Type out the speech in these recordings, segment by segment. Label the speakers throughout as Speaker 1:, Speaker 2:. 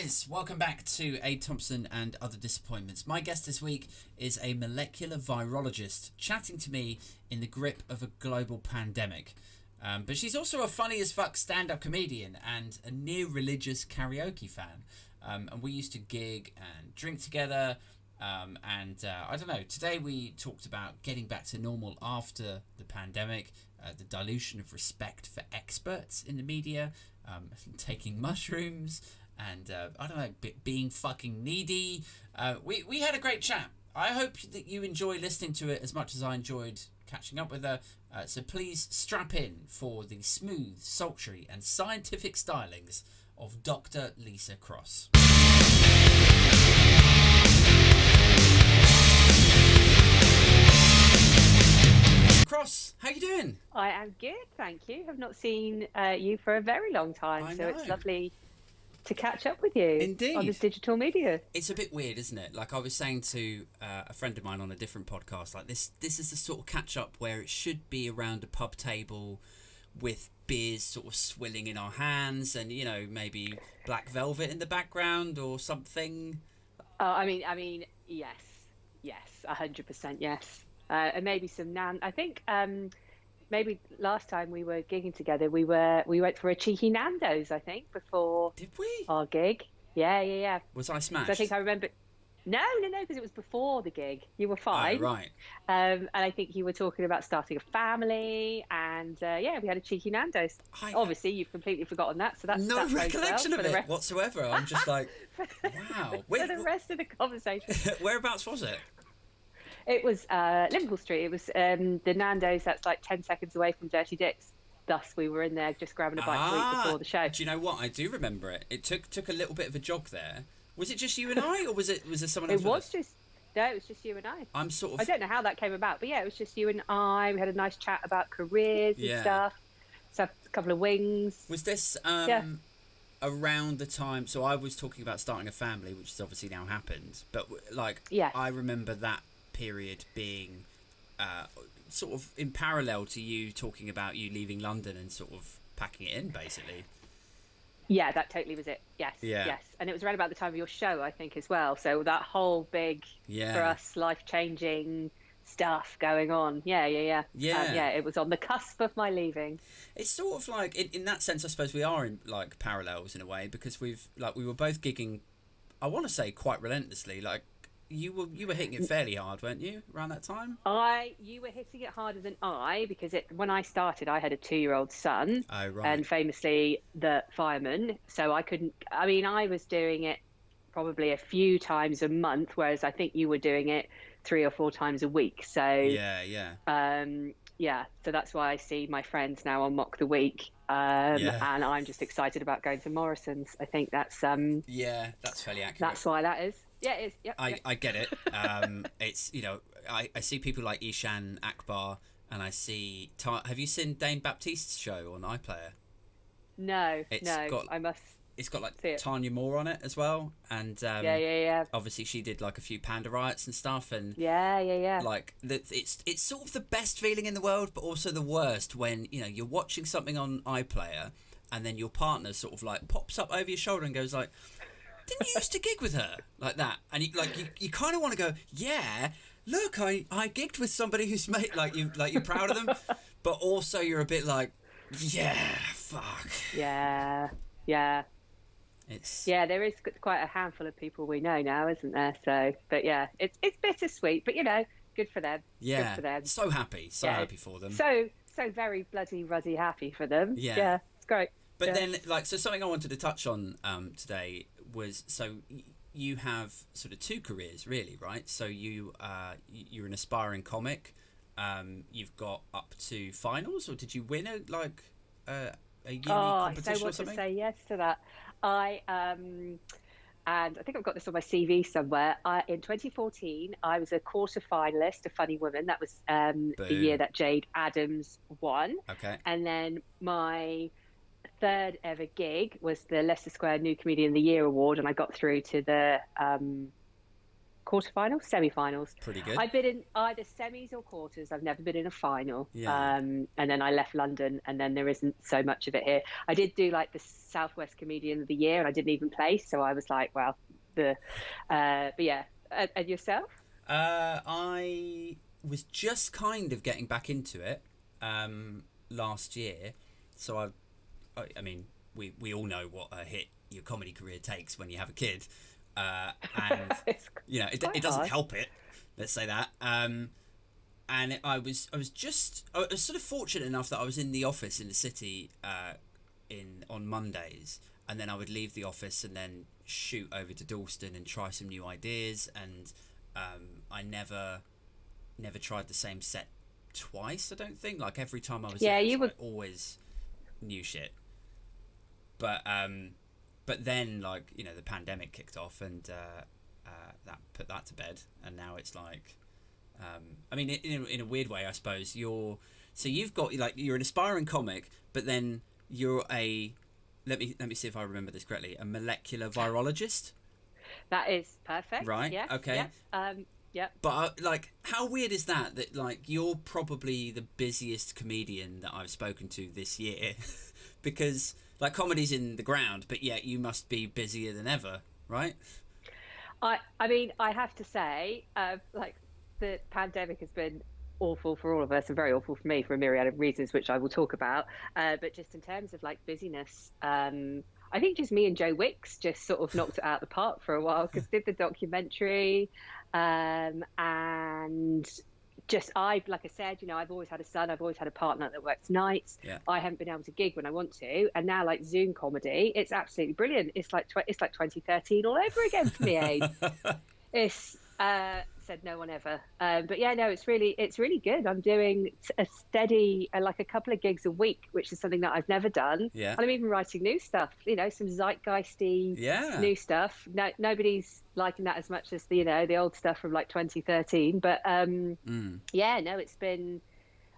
Speaker 1: guys, welcome back to Thompsin and Other Disappointments. My guest this week is a molecular virologist chatting to me in the grip of a global pandemic. But she's also a funny as fuck stand-up comedian and a near-religious karaoke fan. And we used to gig and drink together. I don't know, today we talked about getting back to normal after the pandemic, the dilution of respect for experts in the media, taking mushrooms, and I don't know, being fucking needy. We had a great chat. I hope that you enjoy listening to it as much as I enjoyed catching up with her. So please strap in for the smooth, sultry and scientific stylings of Dr. Lisa Cross. Cross, how you doing?
Speaker 2: I am good, thank you. Have not seen you for a very long time, so it's lovely to catch up with you.
Speaker 1: Indeed.
Speaker 2: On this digital media.
Speaker 1: It's a bit weird, isn't it? Like I was saying to a friend of mine on a different podcast, like this is the sort of catch up where it should be around a pub table with beers sort of swilling in our hands, and you know, maybe Black Velvet in the background or something.
Speaker 2: I mean, yes, 100% yes. And maybe some I think maybe last time we were gigging together, we went for a cheeky Nando's, I think, before.
Speaker 1: Did we?
Speaker 2: Our gig. Yeah.
Speaker 1: Was I smashed?
Speaker 2: I think I remember. No, because it was before the gig. You were fine.
Speaker 1: Oh, right.
Speaker 2: And I think you were talking about starting a family, and we had a cheeky Nando's. Obviously, you've completely forgotten that, so that's
Speaker 1: no recollection of it whatsoever. I'm just like, wow.
Speaker 2: For the rest of the conversation.
Speaker 1: Whereabouts was it?
Speaker 2: It was Liverpool Street. It was the Nando's that's like 10 seconds away from Dirty Dick's. Thus, we were in there just grabbing a bite to eat before the show.
Speaker 1: Do you know what? I do remember it. It took a little bit of a jog there. Was it just you and I, or was there someone else?
Speaker 2: It was just you and I. I don't know how that came about, but yeah, it was just you and I. We had a nice chat about careers and stuff. So a couple of wings.
Speaker 1: Was this around the time? So I was talking about starting a family, which has obviously now happened. But I remember that period being sort of in parallel to you talking about you leaving London and sort of packing it in, basically.
Speaker 2: Yeah, that totally was it. Yes. And it was around about the time of your show, I think, as well. So that whole big, for us, life-changing stuff going on. Yeah. It was on the cusp of my leaving.
Speaker 1: It's sort of like, in that sense, I suppose we are in like parallels in a way, because we were both gigging, I want to say quite relentlessly, like, You were hitting it fairly hard, weren't you, around that time?
Speaker 2: You were hitting it harder than I, because when I started, I had a 2-year-old son.
Speaker 1: Oh, right.
Speaker 2: And famously the fireman. So I was doing it probably a few times a month, whereas I think you were doing it 3 or 4 times a week. So so that's why I see my friends now on Mock the Week. And I'm just excited about going to Morrison's. I think that's
Speaker 1: that's fairly accurate.
Speaker 2: That's why that is. Yeah, it is. Yep,
Speaker 1: I get it. It's, you know, I see people like Ishan Akbar, and I see... have you seen Dane Baptiste's show on iPlayer?
Speaker 2: No, I must.
Speaker 1: It's got like Tanya Moore on it as well, and obviously she did like a few Panda Riots and stuff, and like it's sort of the best feeling in the world, but also the worst when, you know, you're watching something on iPlayer and then your partner sort of like pops up over your shoulder and goes like, didn't you used to gig with her? Like that. And you kind of want to go, yeah, look, I gigged with somebody who's made, you're proud of them, but also you're a bit like, yeah, fuck.
Speaker 2: Yeah. There is quite a handful of people we know now, isn't there? So, but yeah, it's bittersweet, but you know, good for them.
Speaker 1: Yeah.
Speaker 2: Good for them.
Speaker 1: So happy for them.
Speaker 2: So very bloody ruddy happy for them. Yeah. It's great.
Speaker 1: But then, so something I wanted to touch on today was, so you have sort of 2 careers, really, right? So you're an aspiring comic. You've got up to finals, or did you win a uni competition or something?
Speaker 2: I want to say yes to that. And I think I've got this on my CV somewhere. In 2014, I was a quarter finalist of Funny Women. That was the year that Jade Addams won.
Speaker 1: Okay.
Speaker 2: And then my 3rd ever gig was the Leicester Square New Comedian of the Year award, and I got through to the quarterfinals, semi-finals.
Speaker 1: Pretty good.
Speaker 2: I've been in either semis or quarters. I've never been in a final.
Speaker 1: Yeah.
Speaker 2: And then I left London, and then there isn't so much of it here. I did do like the Southwest Comedian of the Year, and I didn't even place, so I was like, well, but yeah. And yourself?
Speaker 1: I was just kind of getting back into it last year, so I mean, we all know what a hit your comedy career takes when you have a kid, and you know it doesn't help it. Let's say that. And I was sort of fortunate enough that I was in the office in the city on Mondays, and then I would leave the office and then shoot over to Dalston and try some new ideas, and I never tried the same set twice. I don't think, like, every time I was there, you were always new shit. But then, like, you know, the pandemic kicked off, and that put that to bed, and now it's like, I mean, in a weird way, I suppose you've got, like, you're an aspiring comic, but then you're a, let me see if I remember this correctly, a molecular virologist.
Speaker 2: That is perfect.
Speaker 1: Right.
Speaker 2: Yes.
Speaker 1: Okay.
Speaker 2: Yeah. Yeah.
Speaker 1: But like, how weird is that like you're probably the busiest comedian that I've spoken to this year, because like comedy's in the ground, but yet you must be busier than ever, right?
Speaker 2: I mean, I have to say, like, the pandemic has been awful for all of us, and very awful for me for a myriad of reasons, which I will talk about. But just in terms of like busyness, I think just me and Joe Wicks just sort of knocked it out of the park for a while, because did the documentary, and just like I said, you know, I've always had a son, I've always had a partner that works nights.
Speaker 1: Yeah.
Speaker 2: I haven't been able to gig when I want to, and now like Zoom comedy, it's absolutely brilliant. It's like 2013 all over again for me, Abe. It's said no one ever, but yeah, no, it's really good. I'm doing a steady, like a couple of gigs a week, which is something that I've never done.
Speaker 1: Yeah.
Speaker 2: And I'm even writing new stuff, you know, some zeitgeisty new stuff. No, nobody's liking that as much as the old stuff from like 2013, but yeah, no, it's been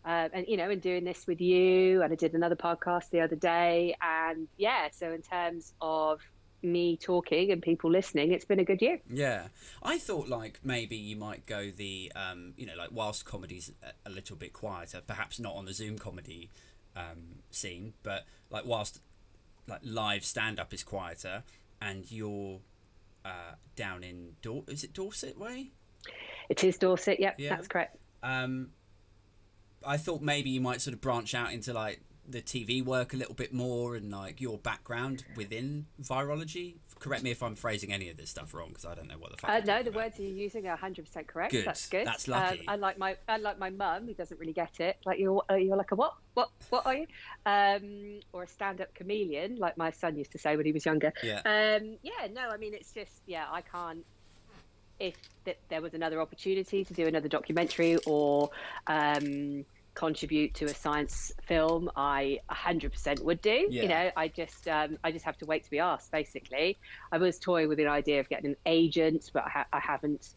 Speaker 2: and you know, and doing this with you, and I did another podcast the other day, and yeah, so in terms of me talking and people listening, it's been a good year.
Speaker 1: Yeah, I thought like maybe you might go the you know, like whilst comedy's a little bit quieter, perhaps not on the Zoom comedy scene, but like whilst like live stand-up is quieter, and you're down in is it Dorset way?
Speaker 2: It is Dorset. Yep, yeah, that's correct.
Speaker 1: I thought maybe you might sort of branch out into like the TV work a little bit more, and like your background within virology. Correct me if I'm phrasing any of this stuff wrong, because I don't know what the fuck.
Speaker 2: No, the words you're using are 100% correct.
Speaker 1: Good.
Speaker 2: That's good.
Speaker 1: That's lucky.
Speaker 2: Unlike my mum, who doesn't really get it. Like you're like a what are you? Or a stand-up chameleon, like my son used to say when he was younger.
Speaker 1: Yeah.
Speaker 2: Yeah. No, I mean, it's just, yeah, I can't. If there was another opportunity to do another documentary or contribute to a science film, I 100% would do.
Speaker 1: Yeah.
Speaker 2: You know, I just have to wait to be asked, basically. I was toying with the idea of getting an agent, but I haven't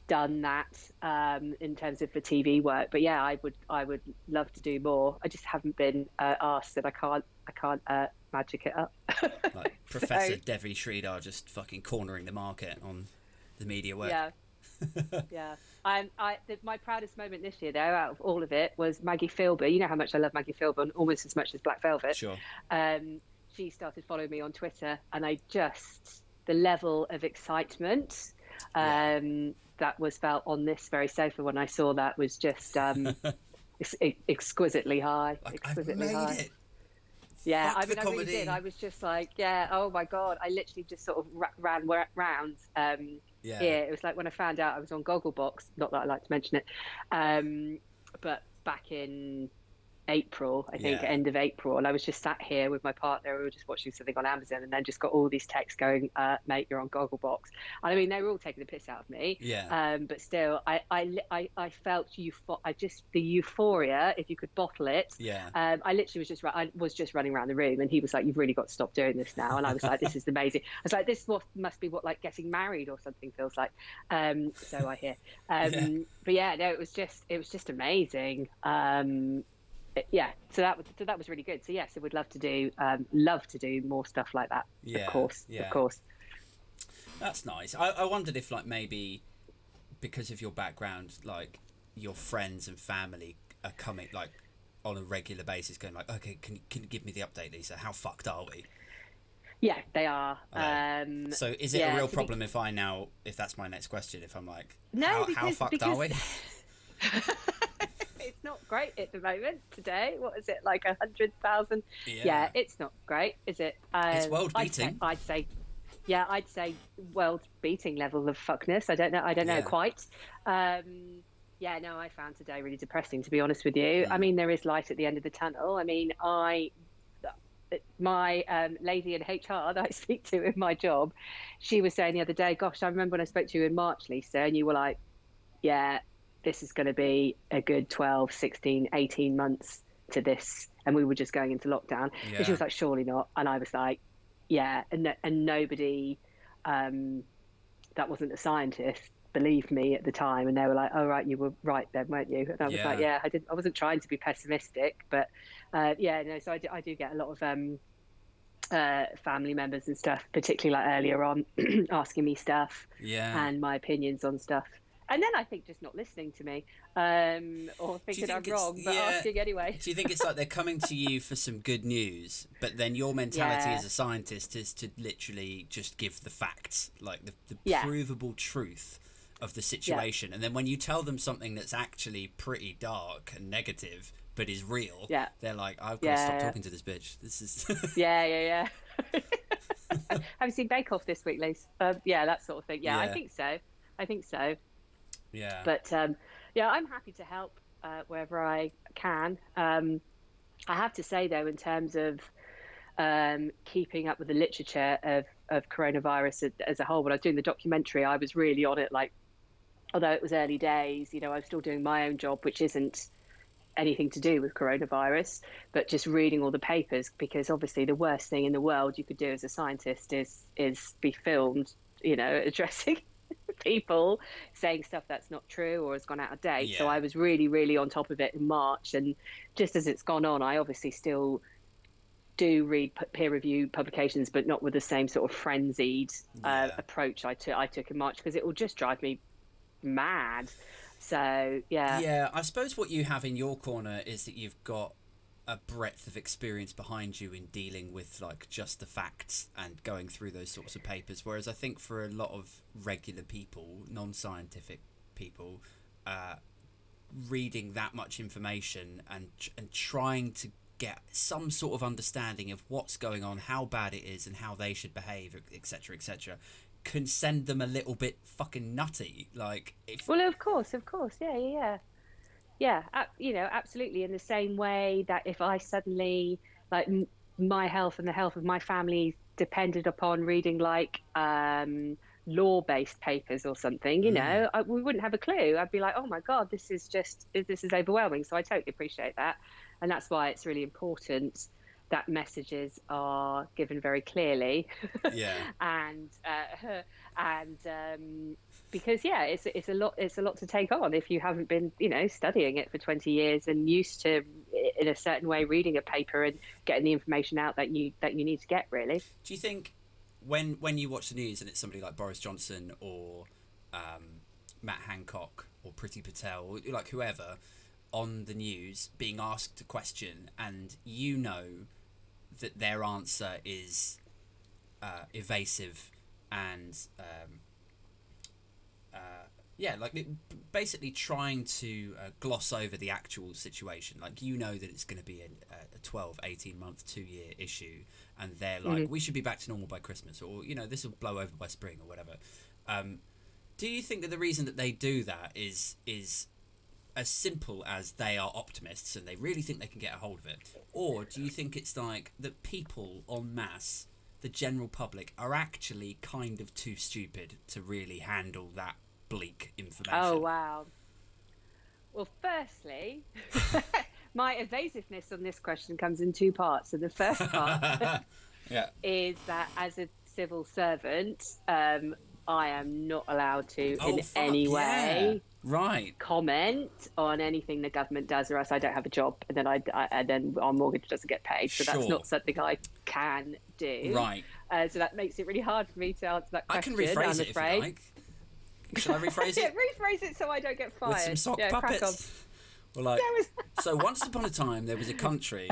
Speaker 2: done that in terms of the TV work. But yeah, I would love to do more. I just haven't been asked, and I can't magic it up.
Speaker 1: Like Professor Devi Sridhar just fucking cornering the market on the media work.
Speaker 2: Yeah. Yeah. My proudest moment this year, though, out of all of it, was Maggie Philby. You know how much I love Maggie Philby, almost as much as Black Velvet.
Speaker 1: Sure.
Speaker 2: She started following me on Twitter, and the level of excitement that was felt on this very sofa when I saw that was just exquisitely high.
Speaker 1: Like,
Speaker 2: exquisitely
Speaker 1: I've made
Speaker 2: high.
Speaker 1: it.
Speaker 2: Yeah,
Speaker 1: Fuck
Speaker 2: I mean, I really did. I was just like, yeah, oh my God. I literally just sort of ran round. Yeah, it was like when I found out I was on Gogglebox, not that I like to mention it, but back in April, I think, end of April, and I was just sat here with my partner. We were just watching something on Amazon, and then just got all these texts going, "Mate, you're on Gogglebox." And I mean, they were all taking the piss out of me.
Speaker 1: Yeah.
Speaker 2: But still, I felt the euphoria, if you could bottle it.
Speaker 1: Yeah.
Speaker 2: I literally was just running around the room, and he was like, "You've really got to stop doing this now." And I was like, "This is amazing." I was like, "This must be what like getting married or something feels like." So I hear. But yeah, no, it was just amazing. Yeah, so that was really good. So yes, I would love to do more stuff like that.
Speaker 1: Yeah,
Speaker 2: of course.
Speaker 1: That's nice. I wondered if, like, maybe because of your background, like, your friends and family are coming, like, on a regular basis going, like, okay, can you give me the update, Lisa? How fucked are we?
Speaker 2: Yeah, they are.
Speaker 1: So is it a real problem if that's my next question, if I'm like, how fucked are we?
Speaker 2: It's not great at the moment today. What is it, like 100,000? Yeah, it's not great, is it?
Speaker 1: It's world beating.
Speaker 2: I'd say world beating level of fuckness. I don't know quite. Yeah, no, I found today really depressing, to be honest with you. I mean, there is light at the end of the tunnel. I mean, my lady in HR that I speak to in my job, she was saying the other day, gosh, I remember when I spoke to you in March, Lisa, and you were like, yeah, this is going to be a good 12, 16, 18 months to this. And we were just going into lockdown. Yeah. And she was like, surely not. And I was like, yeah. And nobody that wasn't a scientist believed me at the time. And they were like, oh, right, you were right then, weren't you? And I was like, yeah, I wasn't trying to be pessimistic. But so I do get a lot of family members and stuff, particularly like earlier on, asking me stuff and my opinions on stuff. And then I think just not listening to me, or thinking I'm wrong, but asking anyway.
Speaker 1: Do you think it's like they're coming to you for some good news, but then your mentality as a scientist is to literally just give the facts, like the provable truth of the situation. And then when you tell them something that's actually pretty dark and negative, but is real, they're like, I've got to stop talking to this bitch. This is...
Speaker 2: yeah. Have you seen Bake Off this week, Lise? That sort of thing. Yeah, I think so.
Speaker 1: Yeah.
Speaker 2: But I'm happy to help wherever I can. I have to say, though, in terms of keeping up with the literature of coronavirus as a whole, when I was doing the documentary, I was really on it. Like, although it was early days, I was still doing my own job, which isn't anything to do with coronavirus, but just reading all the papers, because obviously the worst thing in the world you could do as a scientist is be filmed, addressing people saying stuff that's not true or has gone out of date. So I was really, really on top of it in March, and just as it's gone on, I obviously still do read peer-reviewed publications, but not with the same sort of frenzied approach I took in March, because it will just drive me mad. So I suppose what you have in your corner is that you've got a breadth of experience behind you in dealing with like just the facts and going through those sorts of papers, whereas I think for a lot of regular people, non-scientific people, reading that much information and trying to get some sort of understanding of what's going on, how bad it is and how they should behave, etc., can send them a little bit fucking nutty. Like, well, of course, yeah, absolutely. In the same way that if I suddenly, like, my health and the health of my family depended upon reading like law-based papers or something, we wouldn't have a clue. I'd be like, oh my God, this is overwhelming. So I totally appreciate that, and that's why it's really important that messages are given very clearly. and because it's a lot to take on if you haven't been studying it for 20 years and used to, in a certain way, reading a paper and getting the information out that you need to get, really.
Speaker 1: Do you think when you watch the news and it's somebody like Boris Johnson or Matt Hancock or Priti Patel or like whoever on the news being asked a question and that their answer is evasive and basically trying to gloss over the actual situation, like that it's going to be a 12, 18 month, 2 year issue, and they're like, we should be back to normal by Christmas, or this will blow over by spring or whatever. Do you think that the reason that they do that is as simple as they are optimists and they really think they can get a hold of it, or do you think it's like that people en masse, the general public, are actually kind of too stupid to really handle that bleak information?
Speaker 2: Oh, wow. Well, firstly, my evasiveness on this question comes in two parts. And the first part is that as a civil servant, I am not allowed to any way comment on anything the government does, or else I don't have a job, and then our mortgage doesn't get paid. So that's not something I can do.
Speaker 1: Right.
Speaker 2: So that makes it really hard for me to answer that question.
Speaker 1: I can rephrase it if you like. Shall I rephrase it?
Speaker 2: Rephrase it so I don't get fired.
Speaker 1: With some sock puppets. Well, like, so once upon a time there was a country,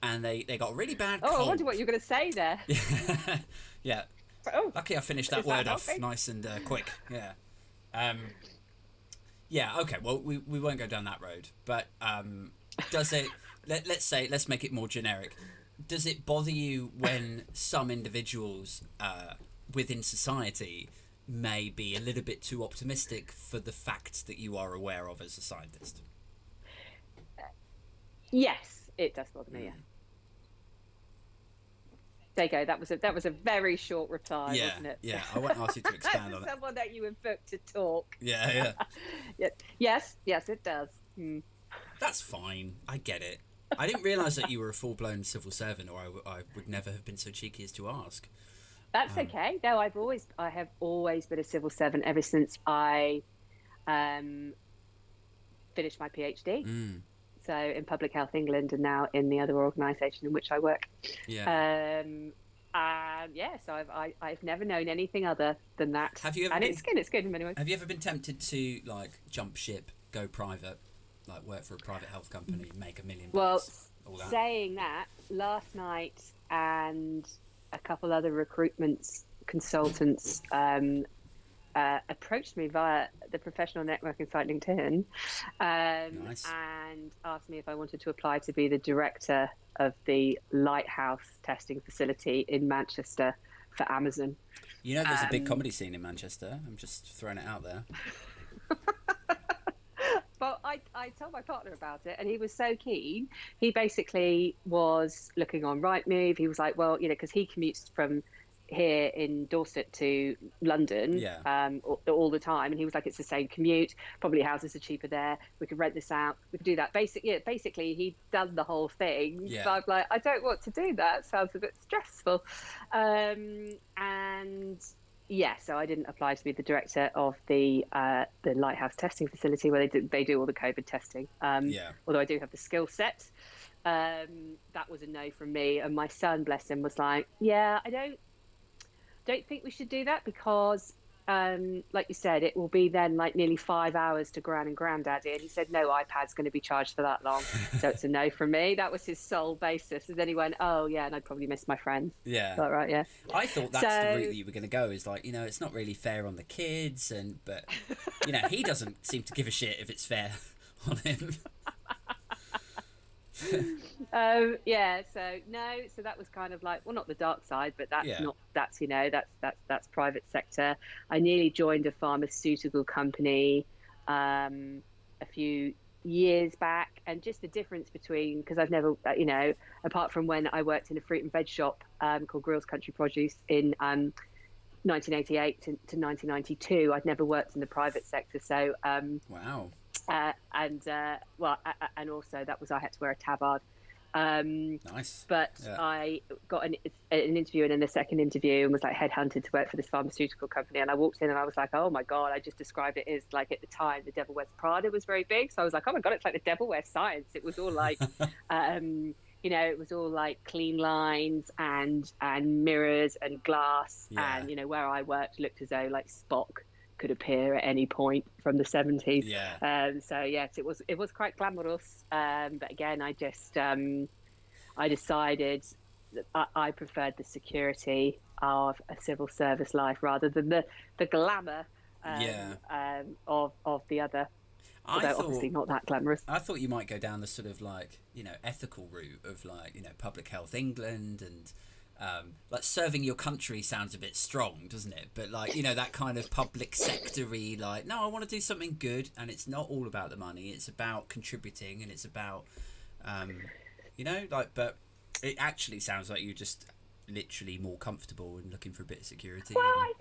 Speaker 1: and they got really bad cold.
Speaker 2: I wonder what you're going to say there.
Speaker 1: Yeah. Oh, lucky I finished that word off nice and quick. Yeah. Yeah. Okay. Well, we won't go down that road. But does it? Let's make it more generic. Does it bother you when some individuals within society may be a little bit too optimistic for the facts that you are aware of as a scientist?
Speaker 2: Yes, it does bother me. Yeah. There you go. That was a very short reply, wasn't it?
Speaker 1: Yeah. I won't ask you to expand on it.
Speaker 2: Someone that you invoked to talk.
Speaker 1: Yeah.
Speaker 2: Yes, it does.
Speaker 1: That's fine. I get it. I didn't realise that you were a full-blown civil servant, or I would never have been so cheeky as to ask.
Speaker 2: That's okay. No, I have always been a civil servant ever since I finished my PhD. So in Public Health England, and now in the other organisation in which I work. Yeah. So I've never known anything other than that.
Speaker 1: Have you ever?
Speaker 2: And it's good in many ways.
Speaker 1: Have you ever been tempted to like jump ship, go private, like work for a private health company, make $1 million?
Speaker 2: Well, saying that, last night and a couple other recruitment consultants approached me via the professional networking site LinkedIn,
Speaker 1: nice.
Speaker 2: And asked me if I wanted to apply to be the director of the Lighthouse testing facility in Manchester for Amazon.
Speaker 1: You know, there's a big comedy scene in Manchester. I'm just throwing it out there.
Speaker 2: Well, I told my partner about it, and he was so keen. He basically was looking on Rightmove. He was like, well, because he commutes from here in Dorset to London all the time, and he was like, it's the same commute, probably houses are cheaper there, we could rent this out, we could do that. Basically he'd done the whole thing. So I'm like, I don't want to do that, sounds a bit stressful. So I didn't apply to be the director of the Lighthouse testing facility where they do all the COVID testing, although I do have the skill set. That was a no from me, and my son, bless him, was like, I don't think we should do that because like you said, it will be then like nearly 5 hours to Gran and Granddaddy, and he said no iPad's going to be charged for that long. So it's a no from me. That was his sole basis. And then he went, and I'd probably miss my friends.
Speaker 1: All
Speaker 2: right.
Speaker 1: I thought that's the route that you were going to go, is like, it's not really fair on the kids, but he doesn't seem to give a shit if it's fair on him. So that was kind of like, well, not the dark side, but that's private sector. I nearly joined a pharmaceutical company a few years back, and just the difference between, because I've never apart from when I worked in a fruit and veg shop called Grill's Country Produce in 1988 to 1992, I'd never worked in the private sector. So wow.
Speaker 2: And also that was, I had to wear a tabard.
Speaker 1: Nice.
Speaker 2: But I got an interview, and in the second interview, and was like headhunted to work for this pharmaceutical company. And I walked in and I was like, oh my God, I just described it as like, at the time, The Devil Wears Prada was very big. So I was like, oh my God, it's like The Devil Wears Science. It was all like, it was all like clean lines and mirrors and glass. And, where I worked looked as though like Spock could appear at any point from the 70s. So yes, it was quite glamorous, but again, I just I decided that I preferred the security of a civil service life rather than the glamour of the other. Although obviously not that glamorous.
Speaker 1: I thought you might go down the sort of like ethical route of like Public Health England, and like serving your country sounds a bit strong, doesn't it? But like, that kind of public sector-y, like, no, I want to do something good, and it's not all about the money. It's about contributing, and it's about, but it actually sounds like you're just literally more comfortable and looking for a bit of security.
Speaker 2: Well, I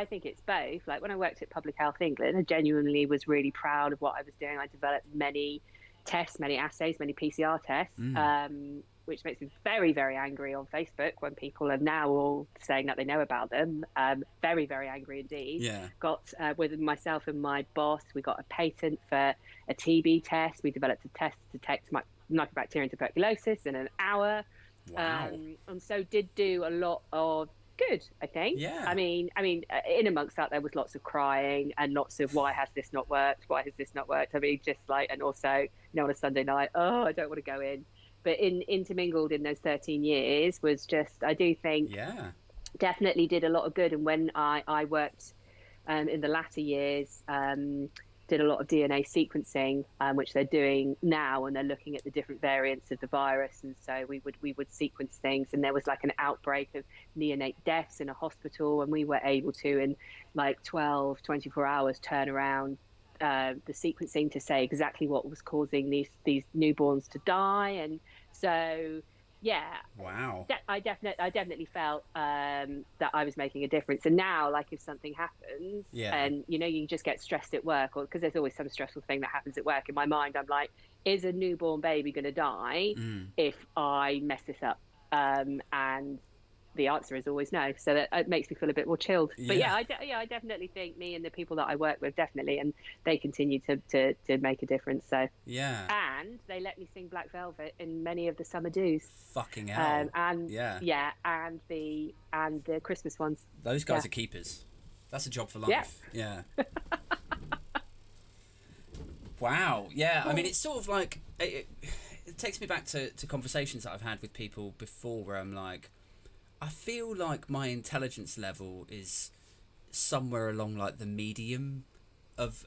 Speaker 2: think it's both. Like when I worked at Public Health England, I genuinely was really proud of what I was doing. I developed many tests, many assays, many PCR tests. Which makes me very, very angry on Facebook when people are now all saying that they know about them. Very, very angry indeed. Got with myself and my boss, we got a patent for a TB test. We developed a test to detect mycobacterium tuberculosis in an hour.
Speaker 1: Wow.
Speaker 2: And so did do a lot of good, I think.
Speaker 1: Yeah.
Speaker 2: I mean, in amongst that, there was lots of crying and lots of why has this not worked? Why has this not worked? I mean, just like, and also, on a Sunday night, I don't want to go in. But intermingled in those 13 years was just, I do think, definitely did a lot of good. And when I worked in the latter years, did a lot of DNA sequencing, which they're doing now, and they're looking at the different variants of the virus. And so we would sequence things, and there was like an outbreak of neonate deaths in a hospital, and we were able to, in like 24 hours, turn around the sequencing to say exactly what was causing these newborns to die. And so
Speaker 1: wow.
Speaker 2: I definitely felt that I was making a difference. And now, like, if something happens, and you just get stressed at work, or because there's always some stressful thing that happens at work. In my mind, I'm like, is a newborn baby going to die if I mess this up? And the answer is always no. So that it makes me feel a bit more chilled. But I definitely think me and the people that I work with definitely, and they continue to make a difference. So and they let me sing Black Velvet in many of the summer do's.
Speaker 1: Fucking hell.
Speaker 2: And the Christmas ones.
Speaker 1: Those guys are keepers. That's a job for life. Yeah. Wow. Yeah. I mean, it's sort of like it takes me back to conversations that I've had with people before, where I'm like, I feel like my intelligence level is somewhere along like the medium of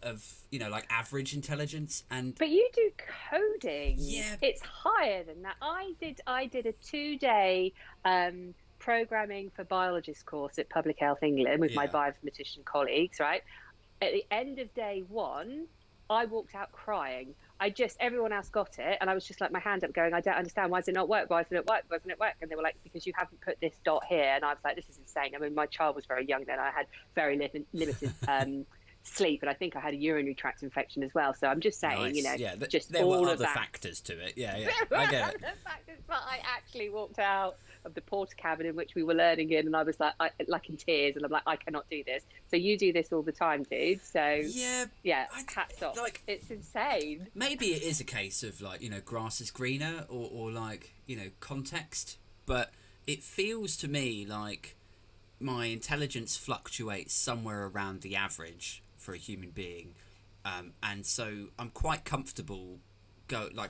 Speaker 1: like average intelligence. But
Speaker 2: you do coding.
Speaker 1: Yeah,
Speaker 2: it's higher than that. I did a 2-day programming for Virologist course at Public Health England with my bioinformatician colleagues. Right at the end of day 1, I walked out crying. Everyone else got it, and I was just like, my hand up going, I don't understand, why does it not work? Why doesn't it work? Why doesn't it work? And they were like, because you haven't put this dot here. And I was like, this is insane. I mean, my child was very young then. I had very limited sleep, and I think I had a urinary tract infection as well. So I'm just saying, just
Speaker 1: there
Speaker 2: all
Speaker 1: were
Speaker 2: of
Speaker 1: other
Speaker 2: that.
Speaker 1: factors to it. I get it.
Speaker 2: Factors, but I actually walked out of the porta cabin in which we were learning in, and I was like in tears, and I'm like, I cannot do this. So you do this all the time, dude. So hats off. Like, it's insane.
Speaker 1: Maybe it is a case of like, grass is greener, or like, context, but it feels to me like my intelligence fluctuates somewhere around the average for a human being, and so I'm quite comfortable.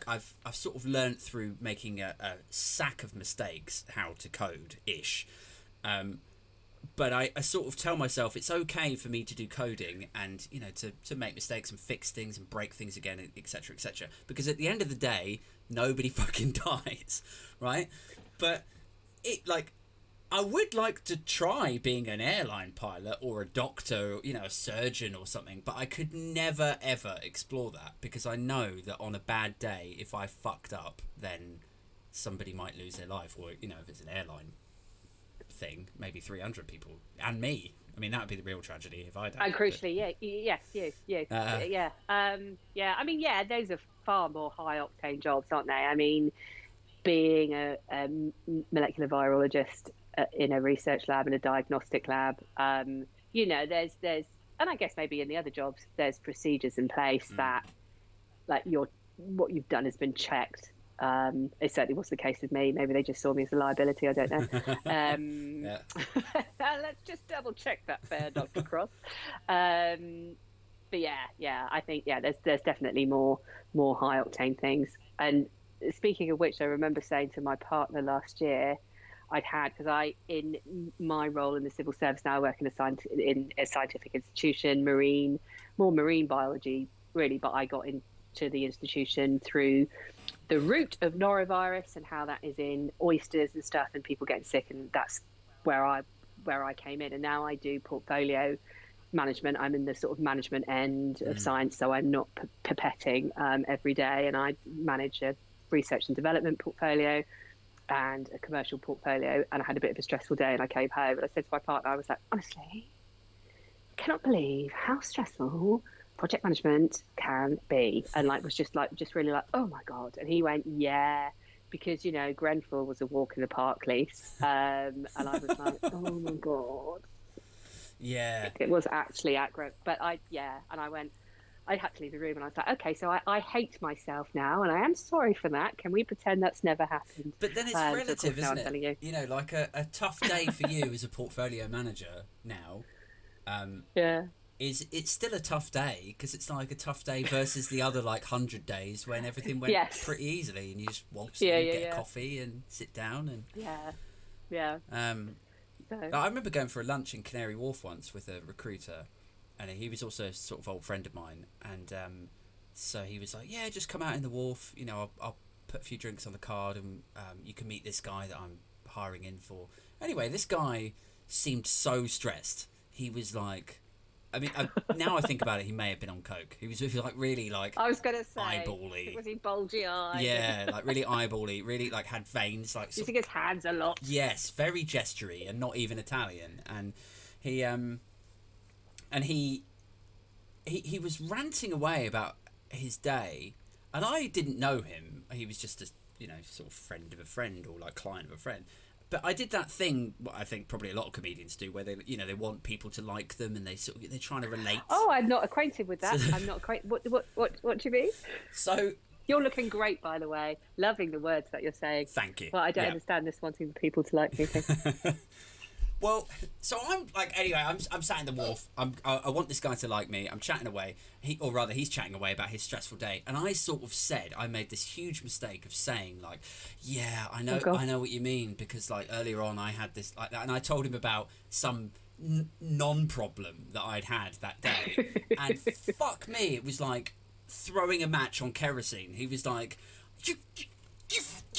Speaker 1: I've sort of learnt through making a sack of mistakes how to code ish, but I sort of tell myself it's okay for me to do coding and to make mistakes and fix things and break things again, etc., because at the end of the day nobody fucking dies, right? But I would like to try being an airline pilot or a doctor, a surgeon or something, but I could never, ever explore that, because I know that on a bad day, if I fucked up, then somebody might lose their life, or, if it's an airline thing, maybe 300 people, and me. I mean, that would be the real tragedy if I died.
Speaker 2: And crucially, you. I mean, those are far more high-octane jobs, aren't they? I mean, being a molecular virologist in a research lab, in a diagnostic lab, there's and I guess maybe in the other jobs there's procedures in place that like what you've done has been checked. It certainly was the case with me. Maybe they just saw me as a liability, I don't know. Let's just double check that there, Dr. Cross. But I think there's definitely more high octane things. And speaking of which, I remember saying to my partner last year, because in my role in the civil service now, I work in a scientific institution, marine biology really, but I got into the institution through the root of norovirus and how that is in oysters and stuff, and people getting sick, and that's where I came in. And now I do portfolio management. I'm in the sort of management end of science, so I'm not pipetting every day, and I manage a research and development portfolio and a commercial portfolio. And I had a bit of a stressful day, and I came home and I said to my partner, I was like, honestly, I cannot believe how stressful project management can be. And was just really like, oh my God. And he went, yeah, because Grenfell was a walk in the park lease, and I was like, oh my God.
Speaker 1: Yeah,
Speaker 2: it was actually at Grenfell. But and I went, I had to leave the room, and I was like, okay, so I hate myself now, and I am sorry for that. Can we pretend that's never happened?
Speaker 1: But then it's relative, isn't it? You know, like a tough day for you as a portfolio manager now. It's still a tough day, because it's like a tough day versus the other like 100 days when everything went pretty easily, and you just waltz in, get a coffee and sit down and I remember going for a lunch in Canary Wharf once with a recruiter, and he was also a sort of old friend of mine, and so he was like, yeah, just come out in the Wharf, you know, I'll put a few drinks on the card, and you can meet this guy that I'm hiring in for. Anyway, this guy seemed so stressed. He was like, I mean, now I think about it, he may have been on coke. He was like really like,
Speaker 2: I was gonna say,
Speaker 1: eyebally.
Speaker 2: Was he bulgy eyed?
Speaker 1: Yeah, like really eyebally, really like had veins. Like,
Speaker 2: you think his hands a lot?
Speaker 1: Yes, very gestury and not even Italian. And he was ranting away about his day, and I didn't know him. He was just a sort of friend of a friend, or like client of a friend. But I did that thing, what I think probably a lot of comedians do, where they want people to like them, and they're trying to relate.
Speaker 2: Oh, I'm not acquainted with that. I'm not acquainted. What do you mean?
Speaker 1: So
Speaker 2: you're looking great, by the way. Loving the words that you're saying.
Speaker 1: Thank you.
Speaker 2: Well, I don't understand this wanting people to like me.
Speaker 1: Well, so I'm like, anyway, I'm sat in the Wharf. I want this guy to like me. I'm chatting away. He's chatting away about his stressful day. And I sort of said, I made this huge mistake of saying like, yeah, I know what you mean, because like earlier on I had this like that, and I told him about some non-problem that I'd had that day. And fuck me, it was like throwing a match on kerosene. He was like, you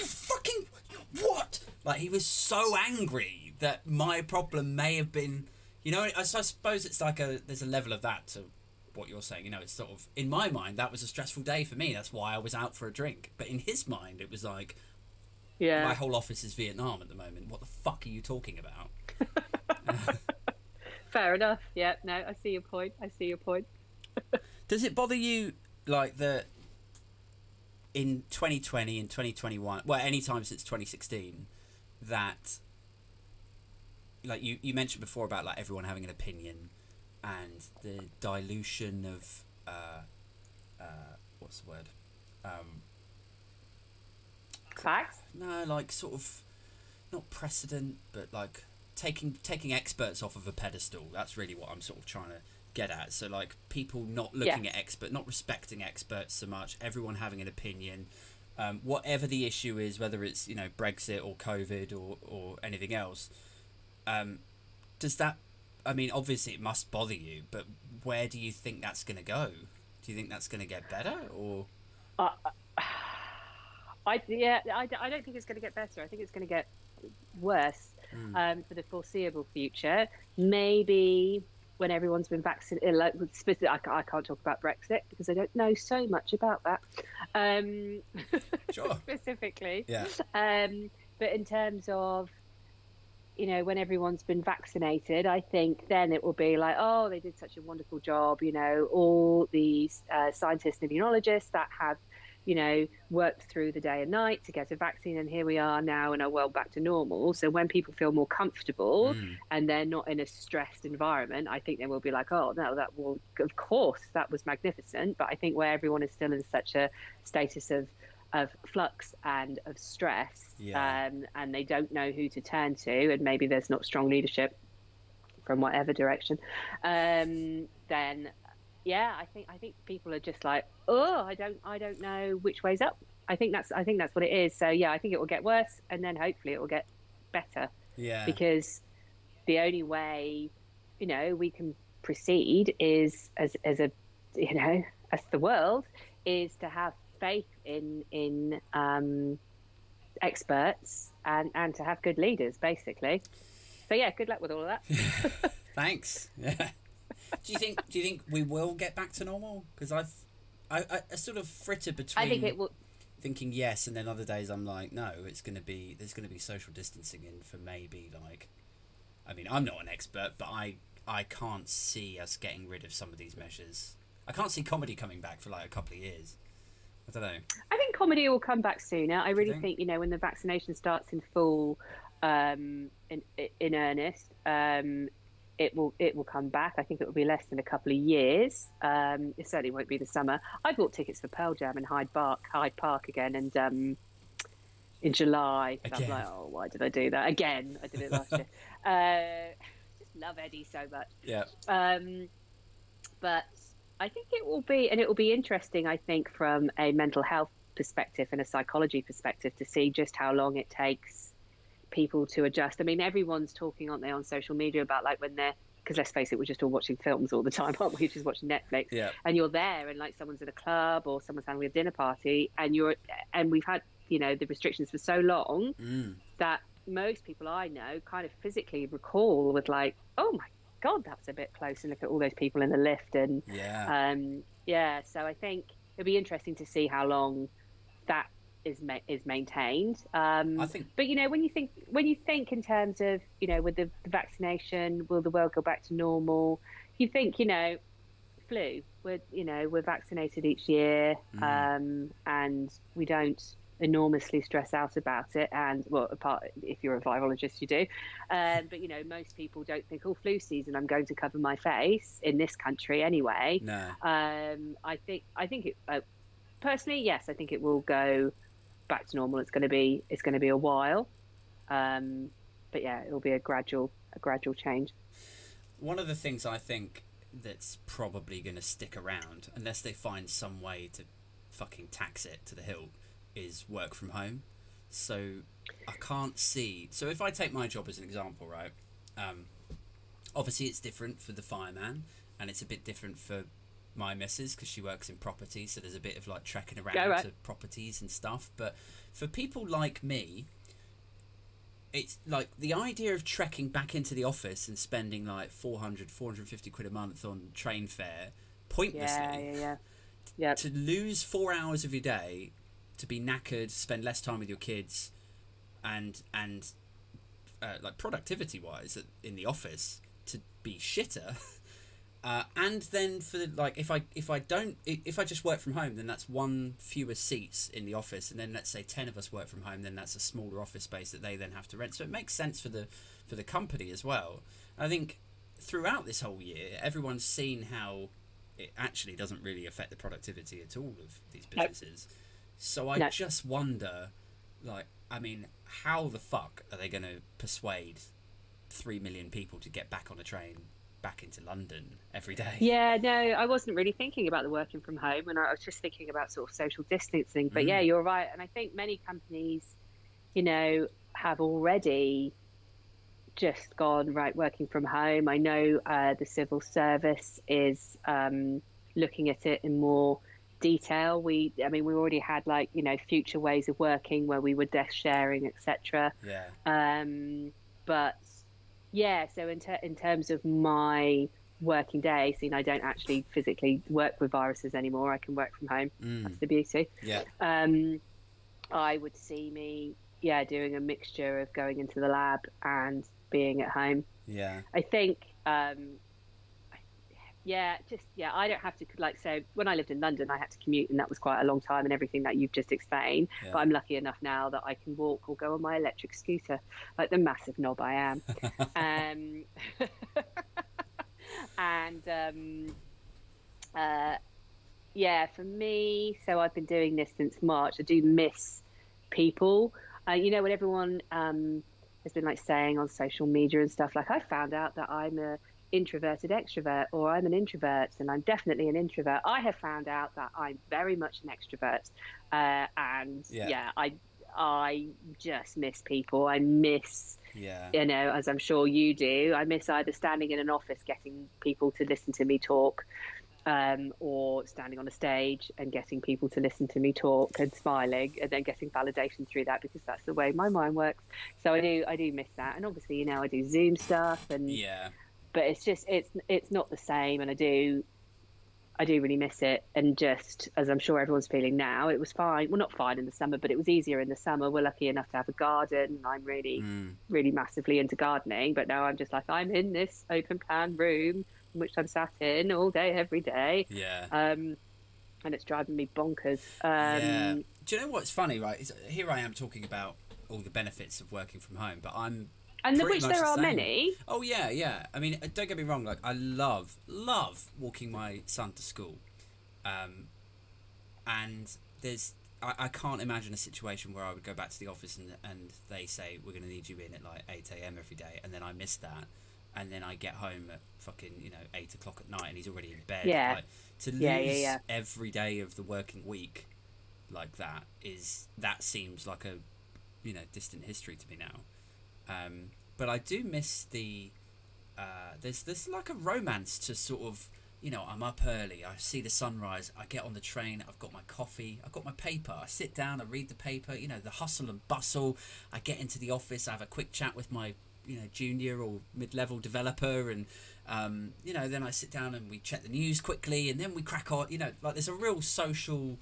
Speaker 1: fucking what? Like, he was so angry that my problem may have been, I suppose it's like there's a level of that to what you're saying. It's sort of, in my mind, that was a stressful day for me. That's why I was out for a drink. But in his mind, it was like, my whole office is Vietnam at the moment. What the fuck are you talking about?
Speaker 2: Fair enough. Yeah, no, I see your point.
Speaker 1: Does it bother you, like, that in 2020 and 2021, well, any time since 2016, that, like, you mentioned before about like everyone having an opinion and the dilution of what's the word,
Speaker 2: facts?
Speaker 1: No, like, sort of not precedent, but like taking experts off of a pedestal. That's really what I'm sort of trying to get at. So like people not looking at not respecting experts so much, everyone having an opinion, whatever the issue is, whether it's Brexit or COVID or anything else. Does that, I mean, obviously it must bother you, but where do you think that's going to go? Do you think that's going to get better, or?
Speaker 2: I don't think it's going to get better. I think it's going to get worse for the foreseeable future. Maybe when everyone's been vaccinated, I can't talk about Brexit because I don't know so much about that.
Speaker 1: Sure.
Speaker 2: Specifically.
Speaker 1: Yeah.
Speaker 2: But in terms of, when everyone's been vaccinated, I think then it will be like, oh, they did such a wonderful job. All these scientists and immunologists that have, worked through the day and night to get a vaccine, and here we are now in our world back to normal. So when people feel more comfortable and they're not in a stressed environment, I think they will be like, oh, no, of course, that was magnificent. But I think where everyone is still in such a status of flux and of stress, and they don't know who to turn to, and maybe there's not strong leadership from whatever direction, then I think people are just like, oh, I don't know which way's up. I think that's what it is. So I think it will get worse, and then hopefully it will get better. Yeah. Because the only way, we can proceed is as the world, is to have faith in experts and to have good leaders, basically. So good luck with all of that.
Speaker 1: Thanks. Yeah. Do you think we will get back to normal? Because I sort of frittered between.
Speaker 2: I think it will.
Speaker 1: Thinking yes, and then other days I'm like, no, there's going to be social distancing in for maybe like. I mean, I'm not an expert, but I can't see us getting rid of some of these measures. I can't see comedy coming back for like a couple of years. I don't know. I
Speaker 2: think comedy will come back sooner. I really think when the vaccination starts in full, in earnest, it will come back. I think it will be less than a couple of years. It certainly won't be the summer. I bought tickets for Pearl Jam in Hyde Park again, and in July. And I was like, oh, why did I do that again? I did it last year. Just love Eddie so much.
Speaker 1: Yeah.
Speaker 2: But I think it will be interesting, I think, from a mental health perspective and a psychology perspective, to see just how long it takes people to adjust. I mean, everyone's talking, aren't they, on social media about like when they're, because let's face it, we're just all watching films all the time, aren't we? Just watching Netflix.
Speaker 1: Yeah.
Speaker 2: And you're there, and like someone's at a club or someone's having a dinner party, and we've had, you know, the restrictions for so long that most people I know kind of physically recall with like, oh my God, that's a bit close, and look at all those people in the lift. And so I think it'll be interesting to see how long that is maintained.
Speaker 1: I think,
Speaker 2: but you know, when you think in terms of, you know, with the vaccination, will the world go back to normal? You think, you know, flu, we're vaccinated each year, and we don't enormously stress out about it. And well, apart if you're a virologist, you do, but you know, most people don't think, oh, flu season, I'm going to cover my face in this country anyway.
Speaker 1: No.
Speaker 2: I think it personally, yes, I think it will go back to normal. It's going to be a while, but yeah, it'll be a gradual change.
Speaker 1: One of the things I think that's probably going to stick around, unless they find some way to fucking tax it to the hilt, is work from home. So I can't see. So if I take my job as an example, right? Obviously it's different for the fireman, and it's a bit different for my missus because she works in property. So there's a bit of like trekking around to properties and stuff. But for people like me, it's like the idea of trekking back into the office and spending like 450 quid a month on train fare pointlessly.
Speaker 2: Yeah.
Speaker 1: To lose 4 hours of your day, to be knackered, spend less time with your kids, and like productivity wise in the office to be shitter, and then for like if I just work from home, then that's one fewer seats in the office, and then let's say 10 of us work from home, then that's a smaller office space that they then have to rent. So it makes sense for the company as well. I think throughout this whole year, everyone's seen how it actually doesn't really affect the productivity at all of these businesses. So I just wonder, like, I mean, how the fuck are they going to persuade 3 million people to get back on a train back into London every day?
Speaker 2: Yeah, no, I wasn't really thinking about the working from home, and I was just thinking about sort of social distancing. But yeah, you're right. And I think many companies, you know, have already just gone, right, working from home. I know the civil service is looking at it in more detail. We already had, like, you know, future ways of working where we were desk sharing, etc. But yeah, so in terms of my working day, so, you know, I don't actually physically work with viruses anymore. I can work from home. That's the beauty. I would see me doing a mixture of going into the lab and being at home. I think I don't have to, like, so when I lived in London, I had to commute, and that was quite a long time and everything that you've just explained. But I'm lucky enough now that I can walk or go on my electric scooter, like the massive knob I am. For me, so I've been doing this since March. I do miss people. You know, when everyone has been, like, saying on social media and stuff, like, I found out that I'm a introverted extrovert, or I'm an introvert, and I'm definitely an introvert. I have found out that I'm very much an extrovert, I just miss people. I miss, you know, as I'm sure you do, I miss either standing in an office getting people to listen to me talk, or standing on a stage and getting people to listen to me talk and smiling, and then getting validation through that, because that's the way my mind works. So I do miss that. And obviously, you know, I do Zoom stuff, and but it's just it's not the same, and I do really miss it. And just as I'm sure everyone's feeling now, it was fine. Well, not fine in the summer, but it was easier in the summer. We're lucky enough to have a garden. I'm really massively into gardening, but now I'm just like, I'm in this open plan room in which I'm sat in all day, every day. And it's driving me bonkers.
Speaker 1: Do you know what's funny, right? Here I am talking about all the benefits of working from home, but I'm
Speaker 2: And which there are many.
Speaker 1: Oh yeah. I mean, don't get me wrong. Like, I love walking my son to school, and I can't imagine a situation where I would go back to the office and they say we're going to need you in at like 8 a.m. every day, and then I miss that, and then I get home at fucking 8 o'clock at night and he's already in bed.
Speaker 2: Yeah.
Speaker 1: Like, to lose every day of the working week like that seems like a distant history to me now. But I do miss the there's like a romance to sort of, I'm up early, I see the sunrise, I get on the train, I've got my coffee, I've got my paper, I sit down, I read the paper, the hustle and bustle. I get into the office, I have a quick chat with my junior or mid-level developer, and then I sit down and we check the news quickly, and then we crack on. Like, there's a real social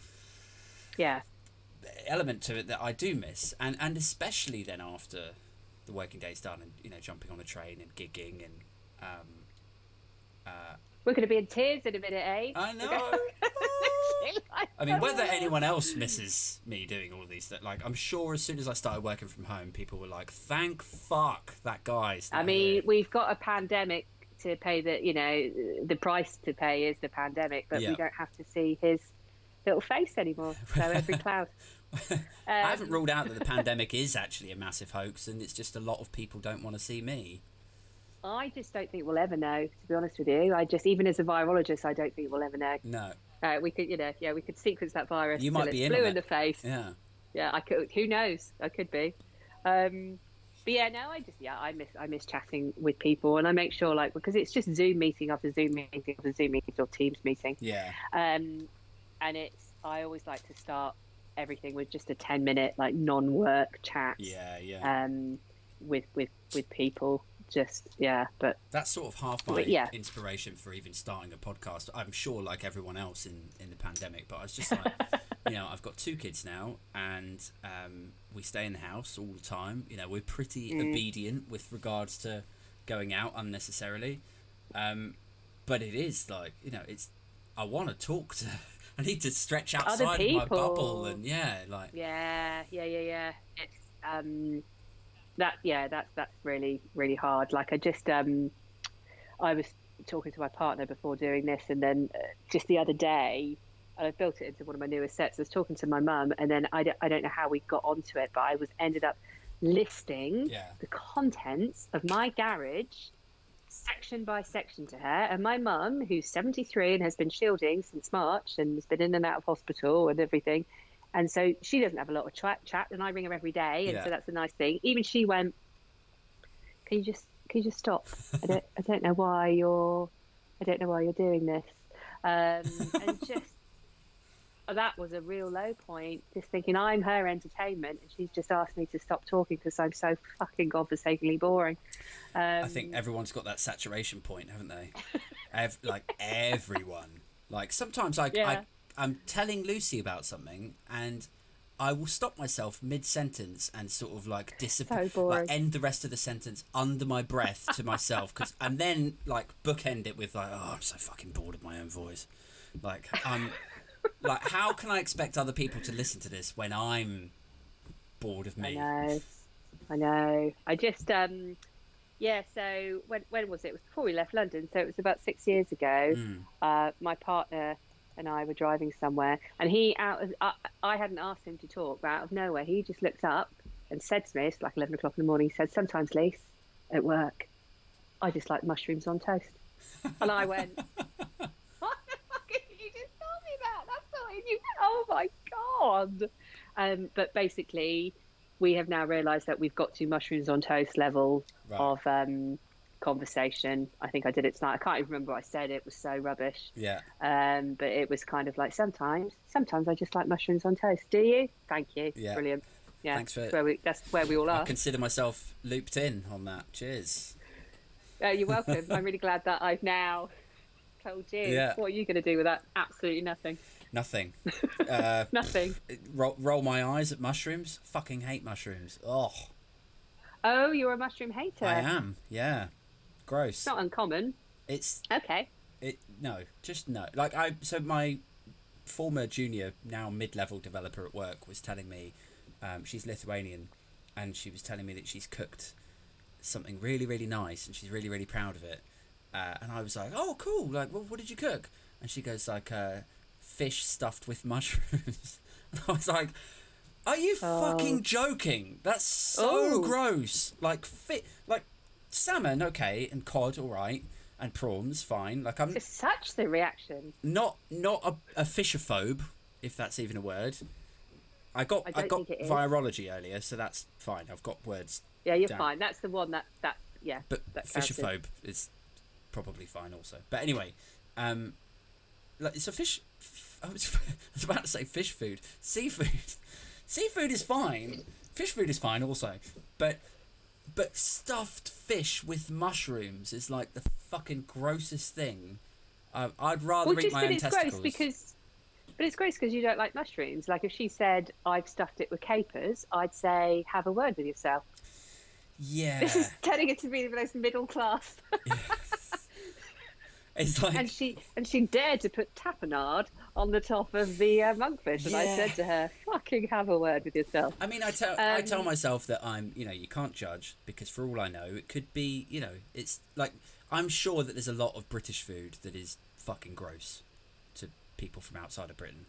Speaker 1: element to it that I do miss, and especially then after the working day's done, and jumping on a train and gigging, and
Speaker 2: we're going to be in tears in a minute, eh?
Speaker 1: I know. I mean, whether anyone else misses me doing all of these things, like, I'm sure as soon as I started working from home, people were like, thank fuck that guy's not here.
Speaker 2: We've got a pandemic to pay, the price to pay is the pandemic, but we don't have to see his little face anymore, so every cloud.
Speaker 1: I haven't ruled out that the pandemic is actually a massive hoax, and it's just a lot of people don't want to see me.
Speaker 2: I just don't think we'll ever know, to be honest with you. Even as a virologist, I don't think we'll ever know.
Speaker 1: No.
Speaker 2: We could, we could sequence that virus.
Speaker 1: You might be in
Speaker 2: blue
Speaker 1: on
Speaker 2: in the face.
Speaker 1: Yeah.
Speaker 2: Yeah, I could. Who knows? I could be. But yeah, no, I miss chatting with people, and I make sure, like, because it's just Zoom meeting after Zoom meeting after Zoom meeting or Teams meeting.
Speaker 1: Yeah.
Speaker 2: And I always like to start everything with just a 10-minute like non-work chat.
Speaker 1: Yeah.
Speaker 2: With people. But
Speaker 1: that's sort of half my inspiration for even starting a podcast. I'm sure, like everyone else in the pandemic, but I was just like, I've got 2 kids now, and we stay in the house all the time. We're pretty obedient with regards to going out unnecessarily, but it is like, I want to talk to. I need to stretch outside of my bubble, and It's that's really, really hard. Like, I was talking to my partner before doing this, and then just the other day, and I built it into one of my newest sets. I was talking to my mum, and then I don't know how we got onto it, but I ended up listing the contents of my garage section by section to her. And my mum, who's 73 and has been shielding since March and has been in and out of hospital and everything, and so she doesn't have a lot of chat, and I ring her every day, and so that's a nice thing. Even she went, can you just stop? I don't know why you're doing this. And just that was a real low point, just thinking I'm her entertainment, and she's just asked me to stop talking because I'm so fucking godforsakenly boring. I think everyone's got that saturation point, haven't they? Like, everyone. Like, sometimes I'm telling Lucy about something, and I will stop myself mid-sentence and sort of like end the rest of the sentence under my breath to myself, and then like bookend it with like, oh, I'm so fucking bored of my own voice. Like, like, how can I expect other people to listen to this when I'm bored of me?
Speaker 2: I know. I just so when was it? It was before we left London, so it was about 6 years ago. My partner and I were driving somewhere, and I hadn't asked him to talk, but out of nowhere he just looked up and said to me, it's like 11 o'clock in the morning, he said, sometimes, Lise, at work, I just like mushrooms on toast. And I went, what the fuck did you just tell me that? That's not what you, oh my God. But basically, we have now realised that we've got to mushrooms on toast level of conversation. I think I did it tonight. I can't even remember what I said. It was so rubbish.
Speaker 1: Yeah.
Speaker 2: But it was kind of like, sometimes I just like mushrooms on toast. Do you? Thank you.
Speaker 1: Yeah.
Speaker 2: Brilliant. Yeah.
Speaker 1: Thanks for
Speaker 2: that's where we all are.
Speaker 1: I consider myself looped in on that. Cheers.
Speaker 2: You're welcome. I'm really glad that I've now told you.
Speaker 1: Yeah.
Speaker 2: What are you going to do with that? Absolutely nothing.
Speaker 1: Nothing.
Speaker 2: Nothing.
Speaker 1: Roll my eyes at mushrooms. Fucking hate mushrooms.
Speaker 2: Oh, you're a mushroom hater.
Speaker 1: I am. Yeah. Gross.
Speaker 2: It's not uncommon.
Speaker 1: It's
Speaker 2: okay.
Speaker 1: No. Like, so my former junior, now mid-level developer at work was telling me, she's Lithuanian, and she was telling me that she's cooked something really, really nice, and she's really, really proud of it. And I was like, oh, cool. Like, well, what did you cook? And she goes like, fish stuffed with mushrooms. And I was like, are you fucking joking? That's so gross. Like salmon, okay, and cod, all right, and prawns, fine. Like I'm
Speaker 2: just such the reaction.
Speaker 1: Not a fishophobe, if that's even a word. I got virology earlier, so that's fine. I've got words.
Speaker 2: Yeah, you're
Speaker 1: down.
Speaker 2: fine. That's the one that yeah.
Speaker 1: But
Speaker 2: that
Speaker 1: fishophobe is probably fine also. But anyway, like it's a fish. I was about to say fish food, seafood. Seafood is fine. Fish food is fine also, but stuffed fish with mushrooms is like the fucking grossest thing. I'd rather eat my own testicles.
Speaker 2: But it's gross because you don't like mushrooms. Like if she said, I've stuffed it with capers, I'd say, have a word with yourself.
Speaker 1: Yeah.
Speaker 2: This is turning it to be the most middle class.
Speaker 1: It's like...
Speaker 2: And she dared to put tapenade on the top of the monkfish. And I said to her, fucking have a word with yourself.
Speaker 1: I mean, I tell myself that I'm, you can't judge because for all I know, it could be, it's like, I'm sure that there's a lot of British food that is fucking gross to people from outside of Britain.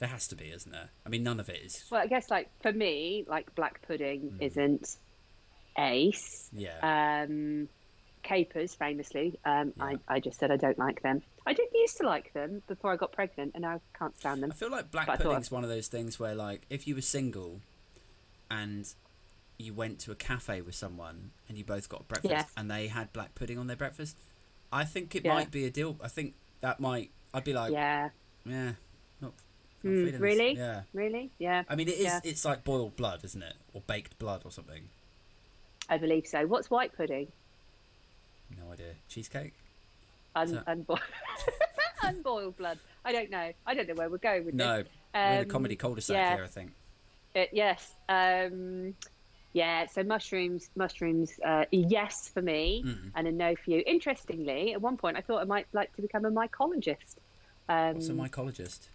Speaker 1: There has to be, isn't there? I mean, none of it is.
Speaker 2: Well, I guess like for me, like black pudding isn't ace.
Speaker 1: Yeah.
Speaker 2: Capers, famously. I just said I don't like them. I did used to like them before I got pregnant, and now I can't stand them.
Speaker 1: I feel like black pudding's one of those things where, like, if you were single and you went to a cafe with someone and you both got breakfast and they had black pudding on their breakfast, I think it might be a deal. I think that might... I'd be like...
Speaker 2: Yeah.
Speaker 1: Not feeling
Speaker 2: really?
Speaker 1: This. Yeah.
Speaker 2: Really? Yeah.
Speaker 1: I mean, it is. It's like boiled blood, isn't it? Or baked blood or something.
Speaker 2: I believe so. What's white pudding?
Speaker 1: No idea. Cheesecake?
Speaker 2: Unboiled blood. I don't know. I don't know where we're going with this.
Speaker 1: No, we're in a comedy cul-de-sac here, I think.
Speaker 2: Yes. So mushrooms, yes for me, and a no for you. Interestingly, at one point I thought I might like to become a mycologist.
Speaker 1: What's a mycologist?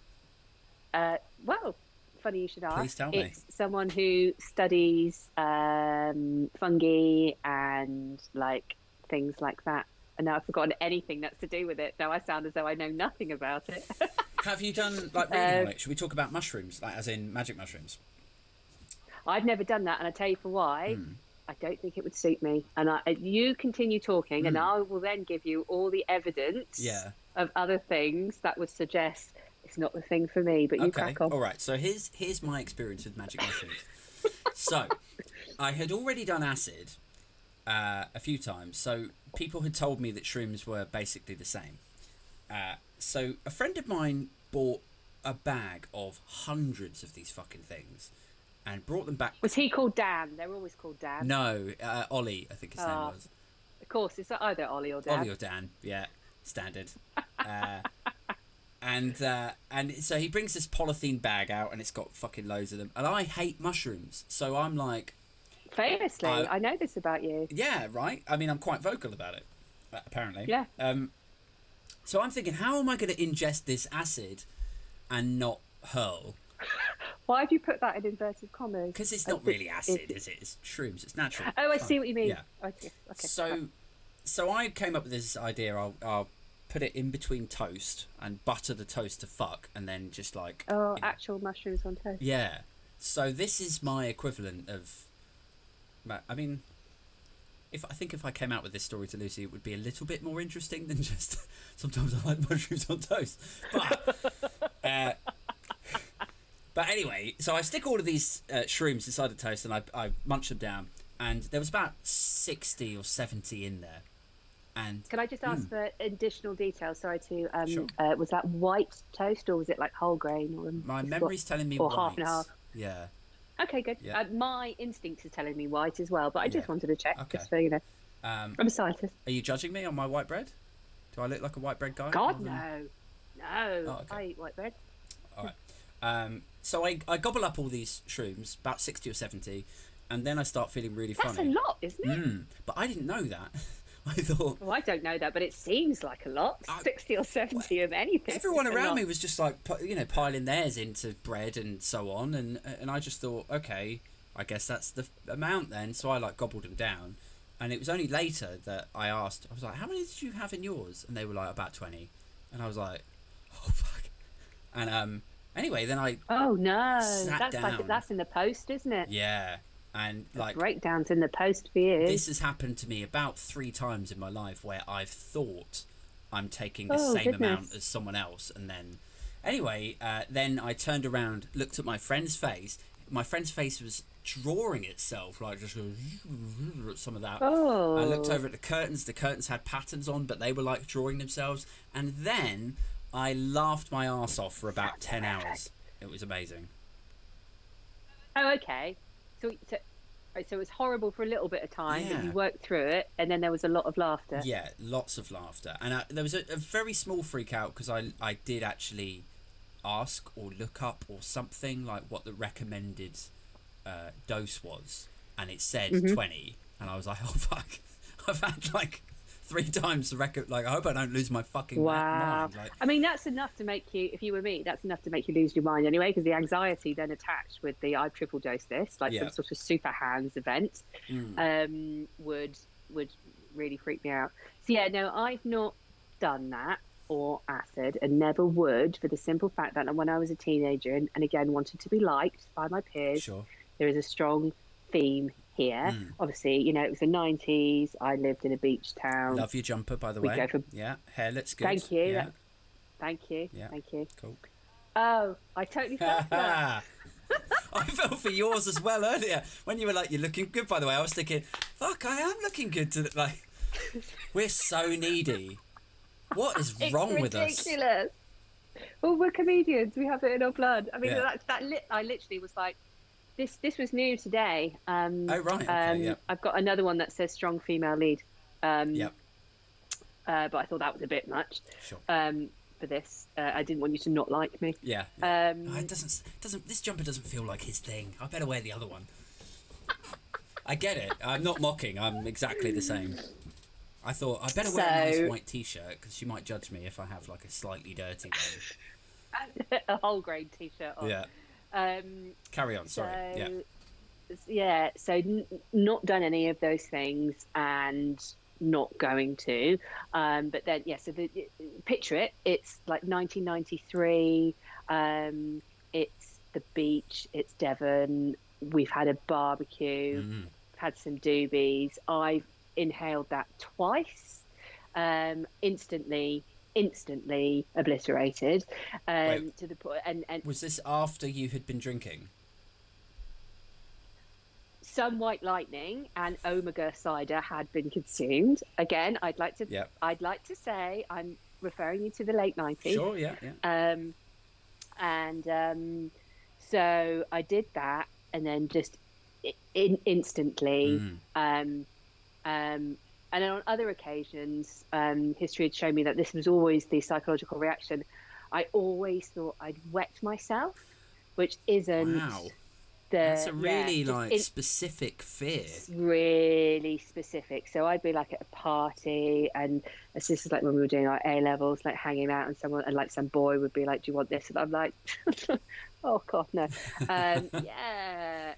Speaker 2: Well, funny you should ask.
Speaker 1: Please tell me.
Speaker 2: It's someone who studies fungi and like things like that. And now I've forgotten anything that's to do with it. Now I sound as though I know nothing about it.
Speaker 1: Have you done like reading on it? Should we talk about mushrooms, like as in magic mushrooms?
Speaker 2: I've never done that, and I tell you for why. I don't think it would suit me. And you continue talking, and I will then give you all the evidence of other things that would suggest it's not the thing for me. But you crack on.
Speaker 1: All right. So here's my experience with magic mushrooms. So I had already done acid a few times. So people had told me that shrooms were basically the same. So a friend of mine bought a bag of hundreds of these fucking things and brought them back.
Speaker 2: Was he called Dan? They're always called Dan.
Speaker 1: No, Ollie, I think his name was.
Speaker 2: Of course, it's either Ollie or Dan.
Speaker 1: Ollie or Dan, yeah, standard. And so he brings this polythene bag out and it's got fucking loads of them. And I hate mushrooms, so I'm like...
Speaker 2: Famously, I know this about you.
Speaker 1: Yeah, right? I mean, I'm quite vocal about it, apparently.
Speaker 2: Yeah.
Speaker 1: So I'm thinking, how am I going to ingest this acid and not hurl?
Speaker 2: Why have you put that in inverted commas?
Speaker 1: Because it's not really acid, is it? It's shrooms. It's natural.
Speaker 2: Oh, I see what you mean.
Speaker 1: Yeah.
Speaker 2: Okay.
Speaker 1: So I came up with this idea. I'll put it in between toast and butter the toast to fuck, and then just like...
Speaker 2: Oh, actual mushrooms on toast.
Speaker 1: Yeah. So this is my equivalent of... I mean, if I came out with this story to Lucy, it would be a little bit more interesting than just sometimes I like mushrooms on toast. But anyway, so I stick all of these shrooms inside the toast and I munch them down, and there was about 60 or 70 in there. And
Speaker 2: can I just ask for additional details? Sorry to
Speaker 1: sure.
Speaker 2: Was that white toast or was it like whole grain? Or
Speaker 1: my memory's telling me
Speaker 2: or
Speaker 1: white.
Speaker 2: Half and half.
Speaker 1: Yeah.
Speaker 2: Okay, good.
Speaker 1: Yeah.
Speaker 2: My instinct is telling me white as well, but I just wanted to check,
Speaker 1: okay.
Speaker 2: just so I'm a scientist.
Speaker 1: Are you judging me on my white bread? Do I look like a white bread guy?
Speaker 2: God, no.
Speaker 1: Oh, okay.
Speaker 2: I eat white bread.
Speaker 1: All right. So I gobble up all these shrooms, about 60 or 70, and then I start feeling really funny.
Speaker 2: That's a lot, isn't it?
Speaker 1: But I didn't know that. I thought...
Speaker 2: Well, I don't know that, but it seems like a lot. 60 or 70 of anything.
Speaker 1: Everyone around me was just like, piling theirs into bread and so on, and I just thought, okay, I guess that's the amount then. So I like gobbled them down, And it was only later that I asked, I was like, how many did you have in yours? And they were like, about 20. And I was like, oh, fuck. And anyway, then I sat down.
Speaker 2: That's in the post, isn't it?
Speaker 1: Yeah. And like
Speaker 2: breakdowns in the post for you.
Speaker 1: This has happened to me about 3 times in my life where I've thought I'm taking the same amount as someone else. And then, anyway, then I turned around, looked at my friend's face. My friend's face was drawing itself, like just some of that. I looked over at the curtains had patterns on, but they were like drawing themselves. And then I laughed my arse off for about 10 hours. It was amazing.
Speaker 2: Oh, okay. So it was horrible for a little bit of time, but you worked through it, and then there was a lot of laughter.
Speaker 1: Yeah, lots of laughter. And there was a very small freak out, because I did actually ask or look up or something, like what the recommended dose was, and it said 20, and I was like, oh fuck, I've had like 3 times the record. Like, I hope I don't lose my fucking mind. Like,
Speaker 2: I mean, that's enough to make you, if you were me, that's enough to make you lose your mind anyway, because the anxiety then attached with the I've triple dosed this, like some sort of super hands event, would really freak me out. So yeah, no, I've not done that or acid, and never would, for the simple fact that when I was a teenager and again wanted to be liked by my peers, there is a strong theme here. Obviously, you know, it was the 90s. I lived in a beach town.
Speaker 1: Love your jumper, by the way. Yeah, hair looks good.
Speaker 2: Thank you.
Speaker 1: Yeah.
Speaker 2: Thank you.
Speaker 1: Yeah.
Speaker 2: Thank you.
Speaker 1: Cool.
Speaker 2: Oh, I totally felt that.
Speaker 1: I felt for yours as well earlier when you were like, "You're looking good." By the way, I was thinking, "Fuck, I am looking good." Like, we're so needy. What is wrong with us?
Speaker 2: It's ridiculous. Well, we're comedians. We have it in our blood. I mean, I literally was like, This was new today.
Speaker 1: Oh, right. Okay,
Speaker 2: I've got another one that says strong female lead. But I thought that was a bit much.
Speaker 1: Sure.
Speaker 2: For this, I didn't want you to not like me.
Speaker 1: Yeah. It doesn't. This jumper doesn't feel like his thing. I better wear the other one. I get it. I'm not mocking. I'm exactly the same. I thought I better wear a nice white t-shirt, because she might judge me if I have like a slightly dirty one.
Speaker 2: A whole grain t-shirt on.
Speaker 1: Yeah. Carry on. Sorry.
Speaker 2: So not done any of those things, and not going to. But then, so picture it. It's like 1993. It's the beach. It's Devon. We've had a barbecue. Had some doobies. I've inhaled that twice. Instantly obliterated, to the point. And
Speaker 1: was this after you had been drinking?
Speaker 2: Some White Lightning and Omega cider had been consumed. Again, I'd like to say I'm referring you to the late 90s.
Speaker 1: Sure, yeah.
Speaker 2: So I did that, and then just instantly. And then on other occasions, history had shown me that this was always the psychological reaction. I always thought I'd wet myself, which isn't.
Speaker 1: Wow. That's a really specific fear.
Speaker 2: Really specific. So I'd be like at a party, and this is like when we were doing our A levels, like hanging out, and like some boy would be like, "Do you want this?" And I'm like, "Oh God, no."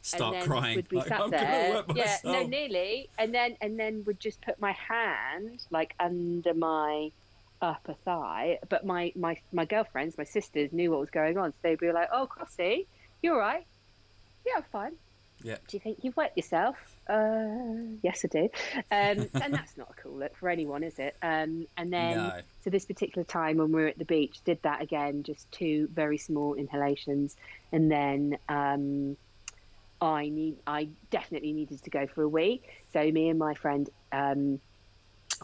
Speaker 1: Start
Speaker 2: and then
Speaker 1: crying.
Speaker 2: Would be
Speaker 1: like,
Speaker 2: sat there. Nearly. And then would just put my hand like under my upper thigh. But my girlfriends, my sisters, knew what was going on, so they'd be like, "Oh, Crossy, you all right?" "Yeah, I'm fine."
Speaker 1: Yeah.
Speaker 2: "Do you think you've wet yourself?" Yes, I do. And that's not a cool look for anyone, is it? And then, so this particular time when we were at the beach, did that again, just 2 very small inhalations. And then I definitely needed to go for a wee. So me and my friend,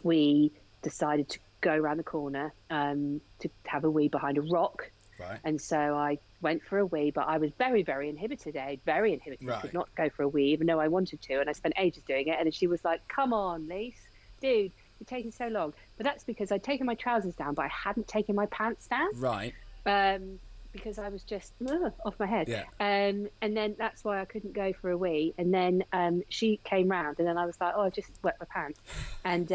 Speaker 2: we decided to go around the corner to have a wee behind a rock.
Speaker 1: Right.
Speaker 2: And so I went for a wee, but I was very, very inhibited, very inhibited.
Speaker 1: Right.
Speaker 2: Could not go for a wee, even though I wanted to. And I spent ages doing it. And then she was like, "Come on, Lise, dude, you're taking so long." But that's because I'd taken my trousers down, but I hadn't taken my pants down.
Speaker 1: Right.
Speaker 2: Because I was just off my head.
Speaker 1: Yeah.
Speaker 2: And then that's why I couldn't go for a wee. And then she came round, and then I was like, "Oh, I just wet my pants." And